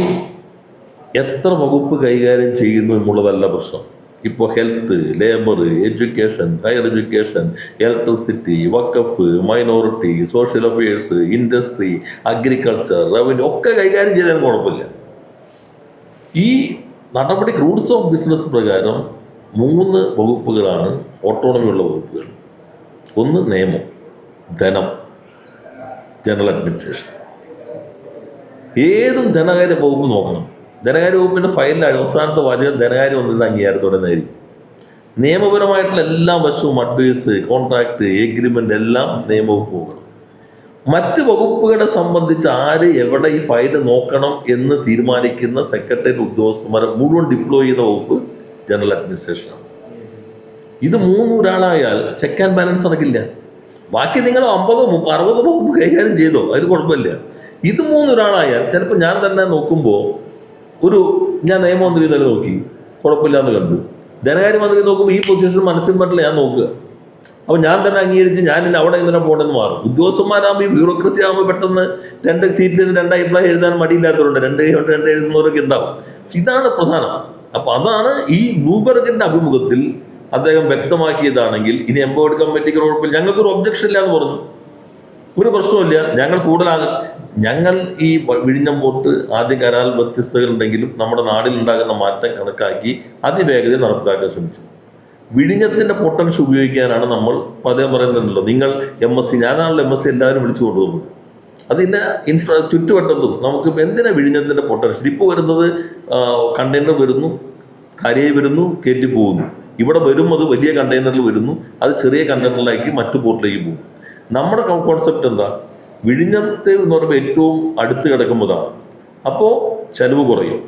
എത്ര വകുപ്പ് കൈകാര്യം ചെയ്യുന്നു എന്നുള്ളതല്ല പ്രശ്നം. ഇപ്പോൾ health, labour, education, higher education, electricity, വഖഫ്, minority, social affairs, industry, agriculture, revenue ഒക്കെ കൈകാര്യം ചെയ്താൽ കുഴപ്പമില്ല. ഈ നടപടി റൂൾസ് ഓഫ് ബിസിനസ് പ്രകാരം 3 വകുപ്പുകളാണ് ഓട്ടോണമി ഉള്ള വകുപ്പുകൾ. ഒന്ന് നിയമം, ധനം, ജനറൽ അഡ്മിനിസ്ട്രേഷൻ. ഏതും ധനകാര്യ വകുപ്പ് നോക്കണം. ധനകാര്യ വകുപ്പിൻ്റെ ഫയലിലാണ് അവസാനത്തെ വാചകം ധനകാര്യം ഒന്നിൻ്റെ അംഗീകാരത്തോടെ നേരിടും. നിയമപരമായിട്ടുള്ള എല്ലാ വശവും, അഡ്വൈസ്, കോൺട്രാക്ട്, എഗ്രിമെന്റ് എല്ലാം നിയമവകുപ്പ് നോക്കണം. മറ്റ് വകുപ്പുകളെ സംബന്ധിച്ച് ആര് എവിടെ ഈ ഫയൽ നോക്കണം എന്ന് തീരുമാനിക്കുന്ന സെക്രട്ടേറിയറ്റ് ഉദ്യോഗസ്ഥന്മാരെ മുഴുവൻ ഡിപ്ലോയ് ചെയ്യുന്ന വകുപ്പ് ജനറൽ അഡ്മിനിസ്ട്രേഷനാണ്. ഇത് 3 ഒരാളായാൽ ചെക്ക് ആൻഡ് ബാലൻസ് നടക്കില്ല. ബാക്കി നിങ്ങൾ 50-60 വകുപ്പ് കൈകാര്യം ചെയ്തോ, അതിന് കുഴപ്പമില്ല. ഇത് 3 ഒരാളായാൽ ചിലപ്പോൾ ഞാൻ തന്നെ നോക്കുമ്പോൾ ഞാൻ നിയമമന്ത്രി തന്നെ നോക്കി കുഴപ്പമില്ല എന്ന് കണ്ടു. ധനകാര്യമന്ത്രി നോക്കുമ്പോൾ ഈ പൊസിഷൻ മനസ്സിൽ പറ്റില്ല ഞാൻ നോക്കുക. അപ്പോൾ ഞാൻ തന്നെ അംഗീകരിച്ച് ഞാൻ അവിടെ ഇങ്ങനെ പോകണമെന്ന് മാറും. ഉദ്യോഗസ്ഥന്മാരാകുമ്പോൾ ഈ ബ്യൂറോക്രസി ആകുമ്പോൾ പെട്ടെന്ന് 2 സീറ്റിൽ നിന്ന് 2 അഭിപ്രായം എഴുതാൻ മടിയില്ലാത്തവരുണ്ട്. 2 എഴുതുന്നവരൊക്കെ ഉണ്ടാവും. ഇതാണ് പ്രധാനം. അപ്പോൾ അതാണ് ഈ ബ്ലൂംബർഗിന്റെ അഭിമുഖത്തിൽ അദ്ദേഹം വ്യക്തമാക്കിയതാണെങ്കിൽ ഇനി എംപവേർഡ് കമ്മിറ്റിക്ക് കുഴപ്പമില്ല, ഞങ്ങൾക്കൊരു ഒബ്ജക്ഷൻ ഇല്ല എന്ന് പറഞ്ഞു. ഒരു പ്രശ്നവുമില്ല. ഞങ്ങൾ കൂടുതൽ ഞങ്ങൾ ഈ വിഴിഞ്ഞം പോർട്ട് ആദ്യം കരാൽ വ്യത്യസ്തതകളുണ്ടെങ്കിലും നമ്മുടെ നാടിലുണ്ടാകുന്ന മാറ്റം കണക്കാക്കി അതിവേഗതയിൽ നടപ്പിലാക്കാൻ ശ്രമിച്ചു. വിഴിഞ്ഞത്തിന്റെ പൊട്ടൻഷ്യൽ ഉപയോഗിക്കാനാണ് നമ്മൾ പതേ പറയുന്നുണ്ടല്ലോ, നിങ്ങൾ MSc, ഞാനാണല്ലോ MSc എല്ലാവരും വിളിച്ചു കൊണ്ടുപോകുന്നത്. അതിൻ്റെ ചുറ്റുവട്ടത്തും നമുക്ക് എന്തിനാ വിഴിഞ്ഞത്തിന്റെ പൊട്ടൻഷ്യൽ? ഇപ്പോൾ വരുന്നത് കണ്ടെയ്നർ വരുന്നു, കരയിൽ വരുന്നു, കയറ്റി പോകുന്നു. ഇവിടെ വരും, അത് വലിയ കണ്ടെയ്നറിൽ വരുന്നു, അത് ചെറിയ കണ്ടെയ്നറിലാക്കി മറ്റു പോർട്ടിലേക്ക് പോകും. നമ്മുടെ കോൺസെപ്റ്റ് എന്താ? വിഴിഞ്ഞത്തെ എന്ന് പറയുമ്പോൾ ഏറ്റവും അടുത്ത് കിടക്കുമ്പോഴാണ്. അപ്പോൾ ചെലവ് കുറയും.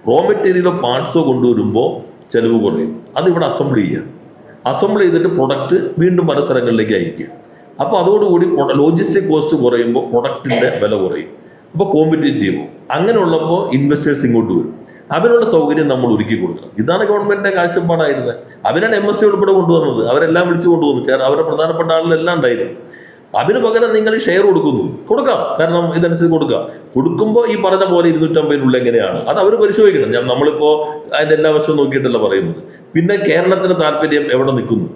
റോ മെറ്റീരിയലോ പാർട്സോ കൊണ്ടുവരുമ്പോൾ ചെലവ് കുറയും. അതിവിടെ അസംബിൾ ചെയ്യുക, അസംബിൾ ചെയ്തിട്ട് പ്രൊഡക്റ്റ് വീണ്ടും പല സ്ഥലങ്ങളിലേക്ക് അയക്കുക. അപ്പോൾ അതോടുകൂടി ലോജിസ്റ്റിക് കോസ്റ്റ് കുറയുമ്പോൾ പ്രൊഡക്റ്റിൻ്റെ വില കുറയും. അപ്പോൾ കോമ്പറ്റേറ്റീവ്. അങ്ങനെയുള്ളപ്പോൾ ഇൻവെസ്റ്റേഴ്സ് ഇങ്ങോട്ട് വരും. അതിനുള്ള സൗകര്യം നമ്മൾ ഒരുക്കി കൊടുക്കണം. ഇതാണ് ഗവൺമെന്റിന്റെ കാഴ്ചപ്പാടായിരുന്നത്. അവരാണ് MSc ഉൾപ്പെടെ കൊണ്ടുവന്നത്. അവരെല്ലാം വിളിച്ചു കൊണ്ടുവന്നു. അവരുടെ പ്രധാനപ്പെട്ട ആളിലെല്ലാം ഉണ്ടായിരുന്നു. അതിന് പകരം നിങ്ങൾ ഷെയർ കൊടുക്കാം. കാരണം ഇതനുസരിച്ച് കൊടുക്കുമ്പോൾ ഈ പറഞ്ഞ പോലെ 250 എങ്ങനെയാണ് അത് അവർ പരിശോധിക്കണം. നമ്മളിപ്പോൾ അതിന്റെ എല്ലാ വശവും നോക്കിയിട്ടല്ല പറയുന്നത്. പിന്നെ കേരളത്തിന്റെ താല്പര്യം എവിടെ നിൽക്കുന്നു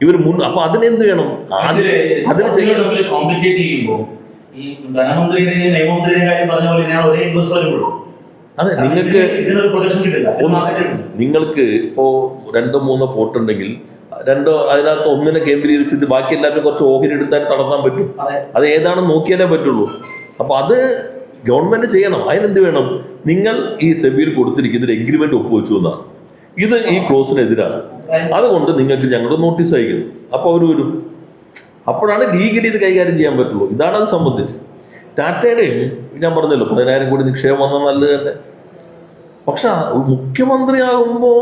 ഇവർ അപ്പൊ അതിനെന്ത് വേണം? അതിന് ചെയ്യണം. കോംപ്ലിക്കേറ്റ് ചെയ്യുമ്പോൾ ഈ ധനമന്ത്രിയുടെയും നിയമമന്ത്രിയുടെയും കാര്യം പറഞ്ഞ പോലെ ഞാൻ ഒരേ ഇൻവെസ്റ്ററും. അതെ, നിങ്ങൾക്ക് നിങ്ങൾക്ക് ഇപ്പോ 2-3 പോർട്ട് ഉണ്ടെങ്കിൽ അതിനകത്ത് ഒന്നിനെ കേന്ദ്രീകരിച്ചിട്ട് ബാക്കി എല്ലാവരും കുറച്ച് ഓഹരി എടുത്താൽ നടത്താൻ പറ്റും. അത് ഏതാണെന്ന് നോക്കിയാലേ പറ്റുള്ളൂ. അപ്പൊ അത് ഗവൺമെന്റ് ചെയ്യണം. അതിനെന്ത് വേണം? നിങ്ങൾ ഈ സെബിയിൽ കൊടുത്തിരിക്കുന്ന എഗ്രിമെന്റ് ഒപ്പുവെച്ചു എന്നാണ്. ഇത് ഈ ക്ലോസിനെതിരാണ്. അതുകൊണ്ട് നിങ്ങൾക്ക് ഞങ്ങൾ നോട്ടീസ് അയക്കുന്നു. അപ്പോൾ അവർ വരും. അപ്പോഴാണ് ലീഗലി ഇത് കൈകാര്യം ചെയ്യാൻ പറ്റുള്ളൂ. ഇതാണ് അത് സംബന്ധിച്ച്. ടാറ്റയുടെയും ഞാൻ പറഞ്ഞല്ലോ 10,000 കോടി നിക്ഷേപം വന്നാൽ നല്ലത് തന്നെ. പക്ഷെ മുഖ്യമന്ത്രിയാകുമ്പോൾ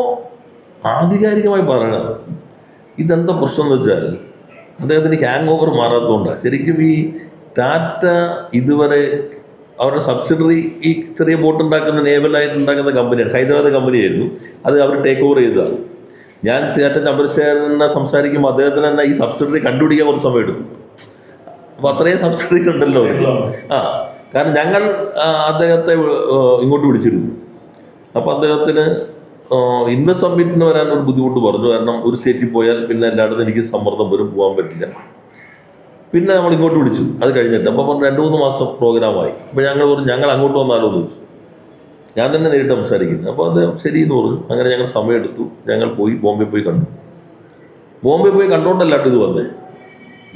ആധികാരികമായി പറയണം. ഇതെന്താ പ്രശ്നം എന്ന് വെച്ചാൽ അദ്ദേഹത്തിന് ഹാങ് ഓവർ മാറാത്തതുകൊണ്ടാണ്. ശരിക്കും ഈ ടാറ്റ ഇതുവരെ അവരുടെ സബ്സിഡറി ഈ ചെറിയ ബോട്ട് ഉണ്ടാക്കുന്ന നേവലായിട്ട് ഉണ്ടാക്കുന്ന കമ്പനിയാണ്, ഹൈദരാബാദ് കമ്പനിയായിരുന്നു. അത് അവർ ടേക്ക് ഓവർ ചെയ്തതാണ്. ഞാൻ ടാറ്റ ചന്ദ്രശേഖരനെ സംസാരിക്കുമ്പോൾ അദ്ദേഹത്തിന് തന്നെ ഈ സബ്സിഡറി കണ്ടുപിടിക്കാൻ കുറച്ച് സമയം എടുത്തു. അപ്പോൾ അത്രയും സബ്സിഡറി ഉണ്ടല്ലോ. കാരണം ഞങ്ങൾ അദ്ദേഹത്തെ ഇങ്ങോട്ട് വിളിച്ചിരുന്നു. അപ്പോൾ അദ്ദേഹത്തിന് ഇൻവെസ്റ്റ് സബ്മിറ്റിന് വരാൻ ഒരു ബുദ്ധിമുട്ട് പറഞ്ഞു. കാരണം ഒരു സ്റ്റേറ്റിൽ പോയാൽ പിന്നെ എല്ലായിടത്തും എനിക്ക് സമ്മർദ്ദം വരും, പോകാൻ പറ്റില്ല. പിന്നെ നമ്മൾ ഇങ്ങോട്ട് വിളിച്ചു. അത് കഴിഞ്ഞിട്ട് അപ്പോൾ പറഞ്ഞു 2-3 മാസം പ്രോഗ്രാമായി. അപ്പോൾ ഞങ്ങൾ പറഞ്ഞു ഞങ്ങൾ അങ്ങോട്ട് വന്നാലോ എന്ന് ചോദിച്ചു. ഞാൻ തന്നെ നേരിട്ട് സംസാരിക്കുന്നത്. അപ്പോൾ അദ്ദേഹം ശരി എന്ന് പറഞ്ഞു. അങ്ങനെ ഞങ്ങൾ സമയമെടുത്തു. ഞങ്ങൾ ബോംബെ പോയി കണ്ടു. ബോംബെ പോയി കണ്ടുകൊണ്ടല്ലാട്ട് ഇത് വന്നേ.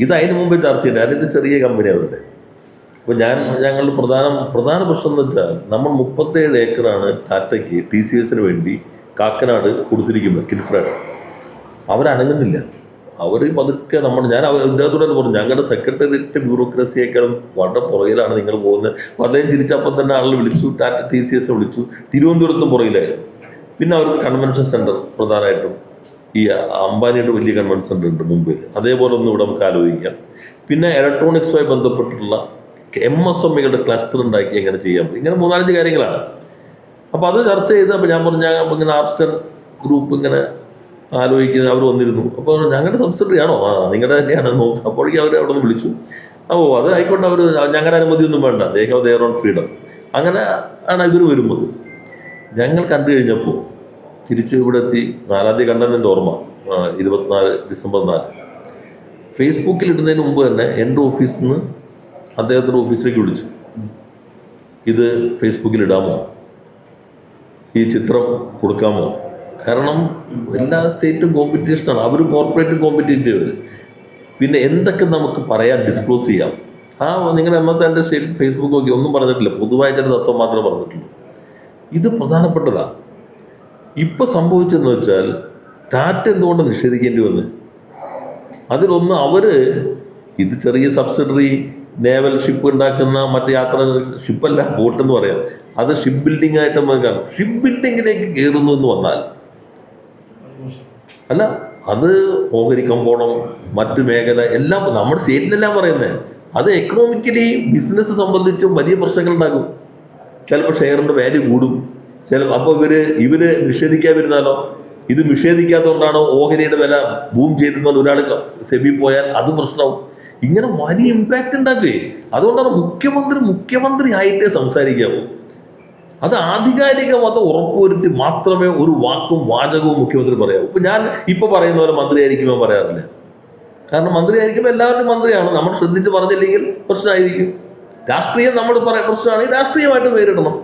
ഇത് അതിന് മുമ്പേ ചർച്ച ചെയ്തത്. അതിന് ചെറിയ കമ്പനി അവരുടെ. അപ്പോൾ ഞങ്ങളുടെ പ്രധാന പ്രശ്നം എന്ന് വെച്ചാൽ നമ്മൾ 37 ഏക്കറാണ് ടാറ്റയ്ക്ക് TCSന് വേണ്ടി കാക്കനാട് കൊടുത്തിരിക്കുന്നത്, കിൽഫ്രാഡ്. അവരനങ്ങുന്നില്ല. അവർ പതുക്കെ ഞാൻ ഇദ്ദേഹത്തോടെ പറഞ്ഞു ഞങ്ങളുടെ സെക്രട്ടേറിയറ്റ് ബ്യൂറോക്രസിയേക്കാളും വളരെ പുറകിലാണ് നിങ്ങൾ പോകുന്നത്. അപ്പോൾ അദ്ദേഹം ചിരിച്ചപ്പം തന്നെ ആളുകൾ വിളിച്ചു, ടാറ്റ TCSനെ വിളിച്ചു. തിരുവനന്തപുരത്തും പുറകിലായിരുന്നു. പിന്നെ അവർക്ക് കൺവെൻഷൻ സെൻറ്റർ പ്രധാനമായിട്ടും ഈ അംബാനിയുടെ വലിയ കൺവെൻഷൻ സെൻറ്റർ ഉണ്ട് മുംബൈയിൽ. അതേപോലെ ഒന്നും ഇവിടെ നമുക്ക് ആലോചിക്കാം. പിന്നെ ഇലക്ട്രോണിക്സുമായി ബന്ധപ്പെട്ടിട്ടുള്ള MSMEകളുടെ ക്ലസ്റ്റർ ഉണ്ടാക്കി എങ്ങനെ ചെയ്യാൻ പറ്റും, ഇങ്ങനെ 3-5 കാര്യങ്ങളാണ്. അപ്പോൾ അത് ചർച്ച ചെയ്ത് അപ്പോൾ ഞാൻ പറഞ്ഞു ഇങ്ങനെ ആർസ്റ്റർ ഗ്രൂപ്പ് ഇങ്ങനെ ആലോചിക്കുന്നത്. അവർ വന്നിരുന്നു. അപ്പോൾ ഞങ്ങളുടെ സബ്സിഡറി ആണോ? നിങ്ങളുടെ തന്നെയാണ് നോക്കുക. അപ്പോഴേക്കും അവർ അവിടെ നിന്ന് വിളിച്ചു. അത് ആയിക്കോട്ടെ, അവർ ഞങ്ങളുടെ അനുമതിയൊന്നും വേണ്ട, ദേഹം ദെയർ ഓൺ ഫ്രീഡം. അങ്ങനെ ആണ് ഇവർ വരുന്നത്. ഞങ്ങൾ കണ്ടു കഴിഞ്ഞപ്പോൾ തിരിച്ച് ഇവിടെ എത്തി. 4-ാം തീയതി കണ്ടതിൻ്റെ ഓർമ്മ 24 ഡിസംബർ 4. ഫേസ്ബുക്കിൽ ഇടുന്നതിന് മുമ്പ് തന്നെ എൻ്റെ ഓഫീസിൽ നിന്ന് അദ്ദേഹത്തിൻ്റെ ഓഫീസിലേക്ക് വിളിച്ചു. ഇത് ഫേസ്ബുക്കിൽ ഇടാമോ, ഈ ചിത്രം കൊടുക്കാമോ? കാരണം എല്ലാ സ്റ്റേറ്റും കോമ്പറ്റീഷനാണ്. അവരും കോർപ്പറേറ്റും കോമ്പറ്റേറ്റീവ്. പിന്നെ എന്തൊക്കെ നമുക്ക് പറയാൻ ഡിസ്ക്ലോസ് ചെയ്യാം. നിങ്ങളുടെ എൻ്റെ സ്റ്റേറ്റ് ഫേസ്ബുക്ക് നോക്കി ഒന്നും പറഞ്ഞിട്ടില്ല. പൊതുവായ ചില തത്വം മാത്രമേ പറഞ്ഞിട്ടുള്ളൂ. ഇത് പ്രധാനപ്പെട്ടതാണ്. ഇപ്പം സംഭവിച്ചതെന്ന് വെച്ചാൽ ടാറ്റ എന്തുകൊണ്ട് നിഷേധിക്കേണ്ടി വന്ന്? അതിലൊന്ന്, അവർ ഇത് ചെറിയ സബ്സിഡറി നേവൽ ഷിപ്പ് ഉണ്ടാക്കുന്ന മറ്റ് ഷിപ്പല്ല, ബോട്ടെന്ന് പറയാം. അത് ഷിപ്പ് ബിൽഡിംഗ് ആയിട്ട് നമുക്ക് കാണും. ഷിപ്പ് ബിൽഡിങ്ങിലേക്ക് കയറുന്നു എന്ന് വന്നാൽ അല്ല, അത് ഓഹരി കമ്പോളം മറ്റു മേഖല എല്ലാം നമ്മുടെ സ്റ്റേറ്റിലെല്ലാം പറയുന്നത്. അത് എക്കണോമിക്കലി ബിസിനസ് സംബന്ധിച്ച് വലിയ പ്രശ്നങ്ങൾ ഉണ്ടാകും. ചിലപ്പോൾ ഷെയറിൻ്റെ വാല്യൂ കൂടും. അപ്പോൾ ഇവര് നിഷേധിക്കാൻ വരുന്നാലോ? ഇത് നിഷേധിക്കാത്തതുകൊണ്ടാണ് ഓഹരിയുടെ വില ബൂം ചെയ്തിരുന്നത്. ഒരാൾ സെബി പോയാൽ അത് പ്രശ്നമാവും. ഇങ്ങനെ വലിയ ഇമ്പാക്റ്റ് ഉണ്ടാക്കുകയെ. അതുകൊണ്ടാണ് മുഖ്യമന്ത്രി ആയിട്ടേ സംസാരിക്കാവൂ. അത് ആധികാരികമത് ഉറപ്പുവരുത്തി മാത്രമേ ഒരു വാക്കും വാചകവും മുഖ്യമന്ത്രി പറയാവൂ. ഇപ്പം ഞാൻ ഇപ്പോൾ പറയുന്ന പോലെ മന്ത്രിയായിരിക്കുമ്പോൾ പറയാറില്ല. കാരണം മന്ത്രിയായിരിക്കുമ്പോൾ എല്ലാവരും മന്ത്രിയാണ്, നമ്മൾ ശ്രദ്ധിച്ച് പറഞ്ഞില്ലെങ്കിൽ പ്രശ്നമായിരിക്കും. രാഷ്ട്രീയം നമ്മൾ പ്രശ്നമാണെങ്കിൽ രാഷ്ട്രീയമായിട്ട് നേരിടണം.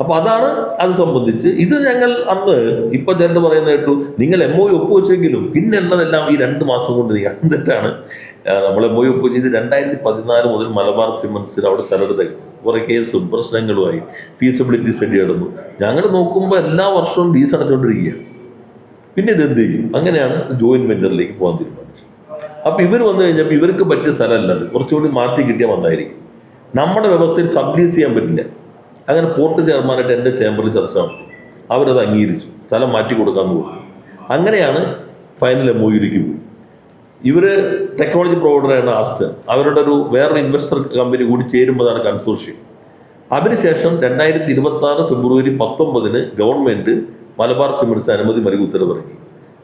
അപ്പൊ അതാണ് അത് സംബന്ധിച്ച്. ഇത് ഞങ്ങൾ അന്ന് ഇപ്പൊ ചേട്ടൻ പറയുന്ന കേട്ടു, നിങ്ങൾ MOU ഒപ്പുവെച്ചെങ്കിലും പിന്നെ ഉള്ളതെല്ലാം ഈ 2 മാസം കൊണ്ട് ചെയ്യാം. എന്നിട്ടാണ് നമ്മൾ MOU ഒപ്പുവെച്ച്. ഇത് 2014 മുതൽ മലബാർ സിമന്റ്സിൽ അവിടെ സ്ഥലത്ത് കുറെ കേസും പ്രശ്നങ്ങളുമായി ഫീസിബിലിറ്റി സ്റ്റഡി നടന്നു. ഞങ്ങൾ നോക്കുമ്പോൾ എല്ലാ വർഷവും ഫീസ് അടച്ചുകൊണ്ടിരിക്കുക. പിന്നെ ഇത് എന്ത് ചെയ്യും? അങ്ങനെയാണ് ജോയിന്റ് വെഞ്ചറിലേക്ക് പോകാൻ തീരുമാനിച്ചത്. അപ്പൊ ഇവർ വന്നു കഴിഞ്ഞപ്പോൾ ഇവർക്ക് പറ്റിയ സ്ഥലമല്ല അത്, കുറച്ചുകൂടി മാറ്റി കിട്ടിയ വന്നായിരിക്കും. നമ്മുടെ വ്യവസ്ഥയിൽ സബ്ലീസ് ചെയ്യാൻ പറ്റില്ല. അങ്ങനെ പോർട്ട് ചെയർമാനായിട്ട് എൻ്റെ ചേംബറിൽ ചർച്ച നടത്തി. അവരത് അംഗീകരിച്ചു, സ്ഥലം മാറ്റി കൊടുക്കാമെന്ന് പറഞ്ഞു. അങ്ങനെയാണ് ഫൈനൽ MOUയിലേക്ക് പോയി. ഇവർ ടെക്നോളജി പ്രൊവൈഡറാണ് ആസ്റ്റ്, അവരുടെ വേറൊരു ഇൻവെസ്റ്റർ കമ്പനി കൂടി ചേരുമ്പോഴാണ് കൺസോർഷ്യം. അതിനുശേഷം 2026 ഫെബ്രുവരി 19 ഗവൺമെന്റ് മലബാർ സിമന്റ്സ് അനുമതി നൽകി ഉത്തരവിറങ്ങി.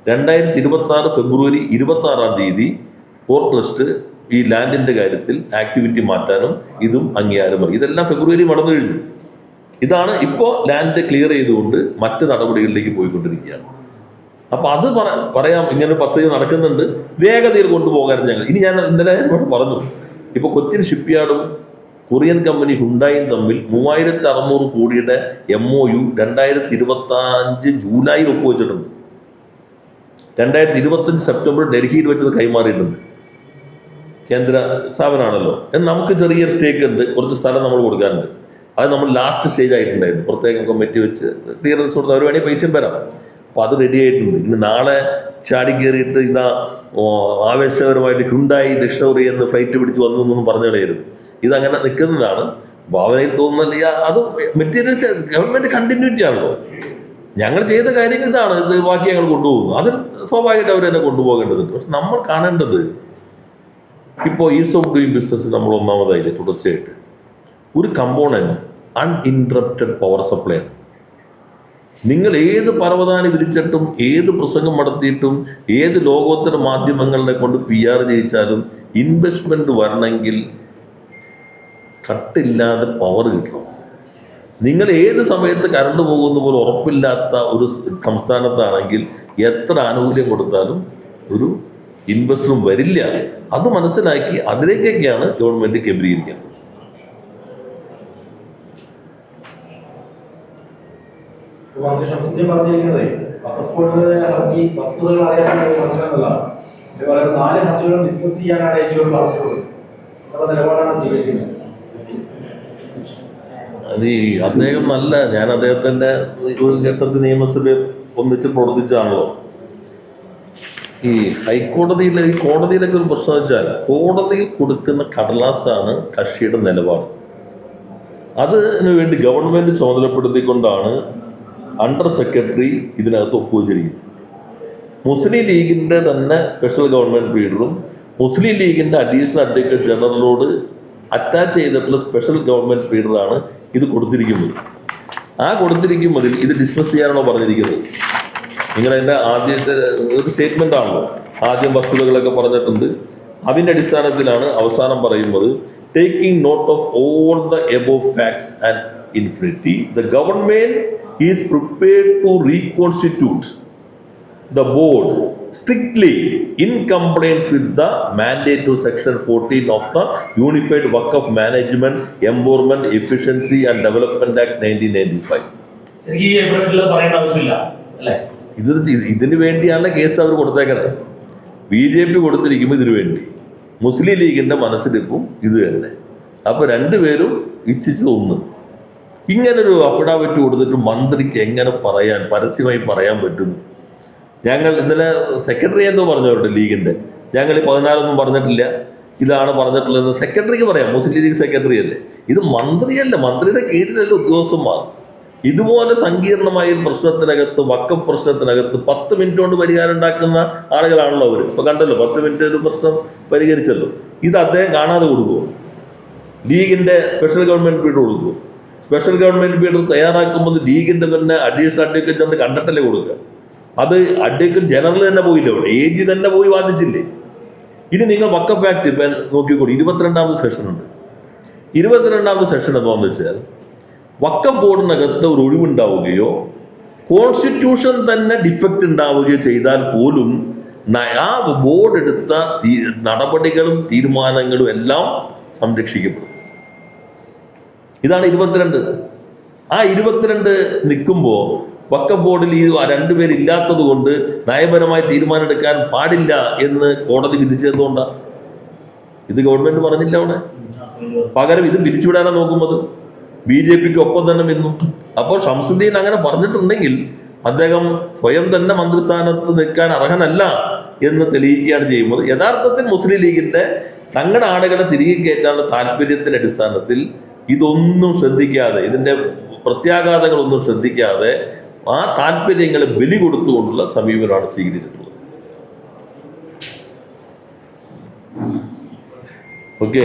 2026 ഫെബ്രുവരി 26 പോർട്ട് ട്രസ്റ്റ് ഈ ലാൻഡിന്റെ കാര്യത്തിൽ ആക്ടിവിറ്റി മാറ്റാനും ഇതും അംഗീകാരമായി. ഇതെല്ലാം ഫെബ്രുവരി നടന്നു കഴിഞ്ഞു. ഇതാണ് ഇപ്പോൾ ലാൻഡ് ക്ലിയർ ചെയ്തുകൊണ്ട് മറ്റ് നടപടികളിലേക്ക് പോയിക്കൊണ്ടിരിക്കുകയാണ്. അപ്പൊ അത് പറയാം, ഇങ്ങനെ പദ്ധതി നടക്കുന്നുണ്ട്, വേഗതയിൽ കൊണ്ടുപോകാൻ ഞങ്ങൾ. ഇനി ഞാൻ ഇന്നലെ പറഞ്ഞു, ഇപ്പൊ കൊച്ചിൻ ഷിപ്പ്യാർഡും കൊറിയൻ കമ്പനി ഹുണ്ടായും തമ്മിൽ 3600 കോടിയുടെ MOU 2025 ജൂലൈയിൽ ഒപ്പുവെച്ചിട്ടുണ്ട്. 2025 സെപ്റ്റംബർ ഡൽഹിയിൽ വെച്ചത് കൈമാറിയിട്ടുണ്ട്. കേന്ദ്ര സ്ഥാപനമാണല്ലോ. നമുക്ക് ചെറിയൊരു സ്റ്റേക്ക് ഉണ്ട്, കുറച്ച് സ്ഥലം നമ്മൾ കൊടുക്കാനുണ്ട്. അത് നമ്മൾ ലാസ്റ്റ് സ്റ്റേജ് ആയിട്ടുണ്ടായിരുന്നു. പ്രത്യേകം കമ്മിറ്റി വെച്ച് ക്ലിയറൻസ് കൊടുത്ത് അവർ വേണമെങ്കിൽ പൈസയും വരാം. അപ്പോൾ അത് റെഡി ആയിട്ടുണ്ട്. ഇനി നാളെ ചാടി കയറിയിട്ട് ഇതാ ആവേശകരമായിട്ട് ഹുണ്ടായി ദക്ഷിണ കൊറിയ എന്ന് ഫ്ലൈറ്റ് പിടിച്ച് വന്നു എന്നൊന്നും പറഞ്ഞു കളയരുത്. ഇതങ്ങനെ നിൽക്കുന്നതാണ് ഭാവനയിൽ തോന്നുന്നില്ല. അത് മെറ്റീരിയൽസ് ഗവൺമെന്റ് കണ്ടിന്യൂറ്റി ആണല്ലോ. ഞങ്ങൾ ചെയ്ത കാര്യങ്ങൾ ഇതാണ്, ഇത് ബാക്കി ഞങ്ങൾ കൊണ്ടുപോകുന്നു. അത് സ്വാഭാവികമായിട്ട് അവർ തന്നെ കൊണ്ടുപോകേണ്ടതുണ്ട്. പക്ഷെ നമ്മൾ കാണേണ്ടത് ഇപ്പോൾ ഈസ് ഓഫ് ഡൂയിങ് ബിസിനസ് നമ്മൾ ഒന്നാമതായില്ലേ തുടർച്ചയായിട്ട് ഒരു കമ്പോണന്റ് അൺഇൻറ്ററപ്റ്റഡ് പവർ സപ്ലൈ ആണ്. നിങ്ങൾ ഏത് പരവതാനി വിരിച്ചിട്ടും ഏത് പ്രസംഗം നടത്തിയിട്ടും ഏത് ലോകോത്തര മാധ്യമങ്ങളെ കൊണ്ട് PR ചെയ്യിച്ചാലും ഇൻവെസ്റ്റ്മെന്റ് വരണമെങ്കിൽ കട്ടില്ലാതെ പവർ കിട്ടണം. നിങ്ങൾ ഏത് സമയത്ത് കറണ്ട് പോകുന്ന പോലെ ഉറപ്പില്ലാത്ത ഒരു സംസ്ഥാനത്താണെങ്കിൽ എത്ര ആനുകൂല്യം കൊടുത്താലും ഒരു ഇൻവെസ്റ്ററും വരില്ല. അത് മനസ്സിലാക്കി അതിലേക്കൊക്കെയാണ് ഗവൺമെന്റ് കേന്ദ്രീകരിക്കുന്നത്. പറഞ്ഞിരിക്കുന്നത് ഹർജി വസ്തുതകൾ അറിയാൻ മനസ്സിലാക്കുന്നതാണ്. 4 ഹർജികളും ഡിസ്കസ് ചെയ്യാനാണ് ഏറ്റവും പറഞ്ഞിട്ടുള്ളത്. നിലപാടാണ് സ്വീകരിക്കുന്നത്. അത് അദ്ദേഹം നല്ല, ഞാൻ അദ്ദേഹത്തിന്റെ ഒരു ഘട്ടത്തിൽ നിയമസഭയിൽ ഒന്നിച്ച് പ്രവർത്തിച്ചാണല്ലോ. ഈ ഹൈക്കോടതിയിലെ ഈ കോടതിയിലൊക്കെ ഒരു പ്രശ്നം വെച്ചാൽ കോടതിയിൽ കൊടുക്കുന്ന കടലാസാണ് കക്ഷിയുടെ നിലപാട്. അതിനു വേണ്ടി ഗവൺമെന്റ് ചുമതലപ്പെടുത്തിക്കൊണ്ടാണ് അണ്ടർ സെക്രട്ടറി ഇതിനകത്ത് ഒപ്പുവെച്ചിരിക്കുന്നത്. മുസ്ലിം ലീഗിന്റെ തന്നെ സ്പെഷ്യൽ ഗവൺമെന്റ് ലീഡറും മുസ്ലിം ലീഗിന്റെ അഡീഷണൽ അഡ്വക്കേറ്റ് ജനറലോട് അറ്റാച്ച് ചെയ്തിട്ടുള്ള സ്പെഷ്യൽ ഗവൺമെന്റ് ലീഡറാണ് ഇത് കൊടുത്തിരിക്കുന്നത്. ആ കൊടുത്തിരിക്കുമ്പോൾ ഇത് ഡിസ്കസ് ചെയ്യാനാണോ പറഞ്ഞിരിക്കുന്നത്? നിങ്ങളതിൻ്റെ ആദ്യത്തെ ഒരു സ്റ്റേറ്റ്മെന്റ് ആണല്ലോ. ആദ്യം വസ്തുതകളൊക്കെ പറഞ്ഞിട്ടുണ്ട്. അതിൻ്റെ അടിസ്ഥാനത്തിലാണ് അവസാനം പറയുന്നത്, taking note of all the above facts and infinity the government is prepared to reconstitute the board strictly in compliance with the mandate to section 14 of the Unified Waqf Management, Empowerment, Efficiency and Development Act 1995. പറയേണ്ട ആവശ്യമില്ല അല്ലേ? ഇതിനു വേണ്ടിയാണ് case അവർ കൊടുത്തേക്കണത്. BJP കൊടുത്തിരിക്കുമ്പോൾ ഇതിനു വേണ്ടി, മുസ്ലിം ലീഗിന്റെ മനസ്സിലിപ്പം ഇത് തന്നെ. അപ്പൊ രണ്ടുപേരും ഇച്ഛിച്ചത് ഒന്ന്. ഇങ്ങനൊരു അഫിഡാവിറ്റ് കൊടുത്തിട്ട് മന്ത്രിക്ക് എങ്ങനെ പരസ്യമായി പറയാൻ പറ്റുന്നു? ഞങ്ങൾ ഇന്നലെ സെക്രട്ടറി എന്തോ പറഞ്ഞവരുടെ ലീഗിന്റെ, ഞങ്ങൾ 14 പറഞ്ഞിട്ടില്ല, ഇതാണ് പറഞ്ഞിട്ടുള്ളത്. സെക്രട്ടറിക്ക് പറയാം, മുസ്ലിം ലീഗ് സെക്രട്ടറി അല്ലേ. ഇത് മന്ത്രിയല്ല, മന്ത്രിയുടെ കീഴിലല്ല ഉദ്യോഗസ്ഥന്മാർ. ഇതുപോലെ സങ്കീർണമായ പ്രശ്നത്തിനകത്ത്, വഖഫ് പ്രശ്നത്തിനകത്ത് 10 മിനിറ്റ് കൊണ്ട് പരിഹാരം ഉണ്ടാക്കുന്ന ആളുകളാണല്ലോ അവർ. ഇപ്പൊ കണ്ടല്ലോ, 10 മിനിറ്റ് ഒരു പ്രശ്നം പരിഹരിച്ചല്ലോ. ഇത് അദ്ദേഹം കാണാതെ കൊടുക്കുമോ? ലീഗിന്റെ സ്പെഷ്യൽ ഗവൺമെന്റ് പീരീഡ് കൊടുക്കുമോ? സ്പെഷ്യൽ ഗവൺമെന്റ് പീരീഡ് തയ്യാറാക്കുമ്പോൾ ലീഗിന്റെ തന്നെ അഡീഷണൽ അഡ്വക്കേറ്റ് ചെന്ന് കണ്ടിട്ടല്ലേ കൊടുക്കുക. അത് അഡ്വക്കേറ്റ് ജനറൽ തന്നെ പോയില്ല, അവിടെ AG തന്നെ പോയി വാദിച്ചില്ലേ. ഇനി നിങ്ങൾ വഖഫ് ആക്ട് ഇപ്പം നോക്കിക്കോളൂ, 22ാമത് സെഷൻ ഉണ്ട്. 22ാമത് സെഷൻ എന്താണെന്ന് വെച്ചാൽ വഖഫ് ബോർഡിനകത്ത് ഒരു ഒഴിവുണ്ടാവുകയോ കോൺസ്റ്റിറ്റ്യൂഷൻ തന്നെ ഡിഫക്റ്റ് ഉണ്ടാവുകയോ ചെയ്താൽ പോലും ആ ബോർഡ് എടുത്ത നടപടികളും തീരുമാനങ്ങളും എല്ലാം സംരക്ഷിക്കപ്പെടും. ഇതാണ് 22. ആ 22 നിൽക്കുമ്പോൾ വഖഫ് ബോർഡിൽ ഈ രണ്ടുപേരില്ലാത്തത് കൊണ്ട് നയപരമായ തീരുമാനം എടുക്കാൻ പാടില്ല എന്ന് കോടതി വിധിച്ചതുകൊണ്ടാണ്. ഇത് ഗവൺമെന്റ് പറഞ്ഞില്ല അവിടെ. പകരം ഇത് പിരിച്ചുവിടാനാണ് നോക്കുന്നത്. BJPക്ക് ഒപ്പം തന്നെ നിന്നു. അപ്പോൾ ഷംസുദ്ദീൻ അങ്ങനെ പറഞ്ഞിട്ടുണ്ടെങ്കിൽ അദ്ദേഹം സ്വയം തന്നെ മന്ത്രിസ്ഥാനത്ത് നിൽക്കാൻ അർഹനല്ല എന്ന് തെളിയിക്കുകയാണ് ചെയ്യുന്നത്. യഥാർത്ഥത്തിൽ മുസ്ലിം ലീഗിന്റെ തങ്ങളുടെ ആളുകളെ തിരികെ കയറ്റാനുള്ള താല്പര്യത്തിന്റെ അടിസ്ഥാനത്തിൽ ഇതൊന്നും ശ്രദ്ധിക്കാതെ, ഇതിന്റെ പ്രത്യാഘാതങ്ങളൊന്നും ശ്രദ്ധിക്കാതെ ആ താല്പര്യങ്ങളെ ബലി കൊടുത്തുകൊണ്ടുള്ള സമീപനമാണ് സ്വീകരിച്ചിട്ടുള്ളത്. ഓക്കെ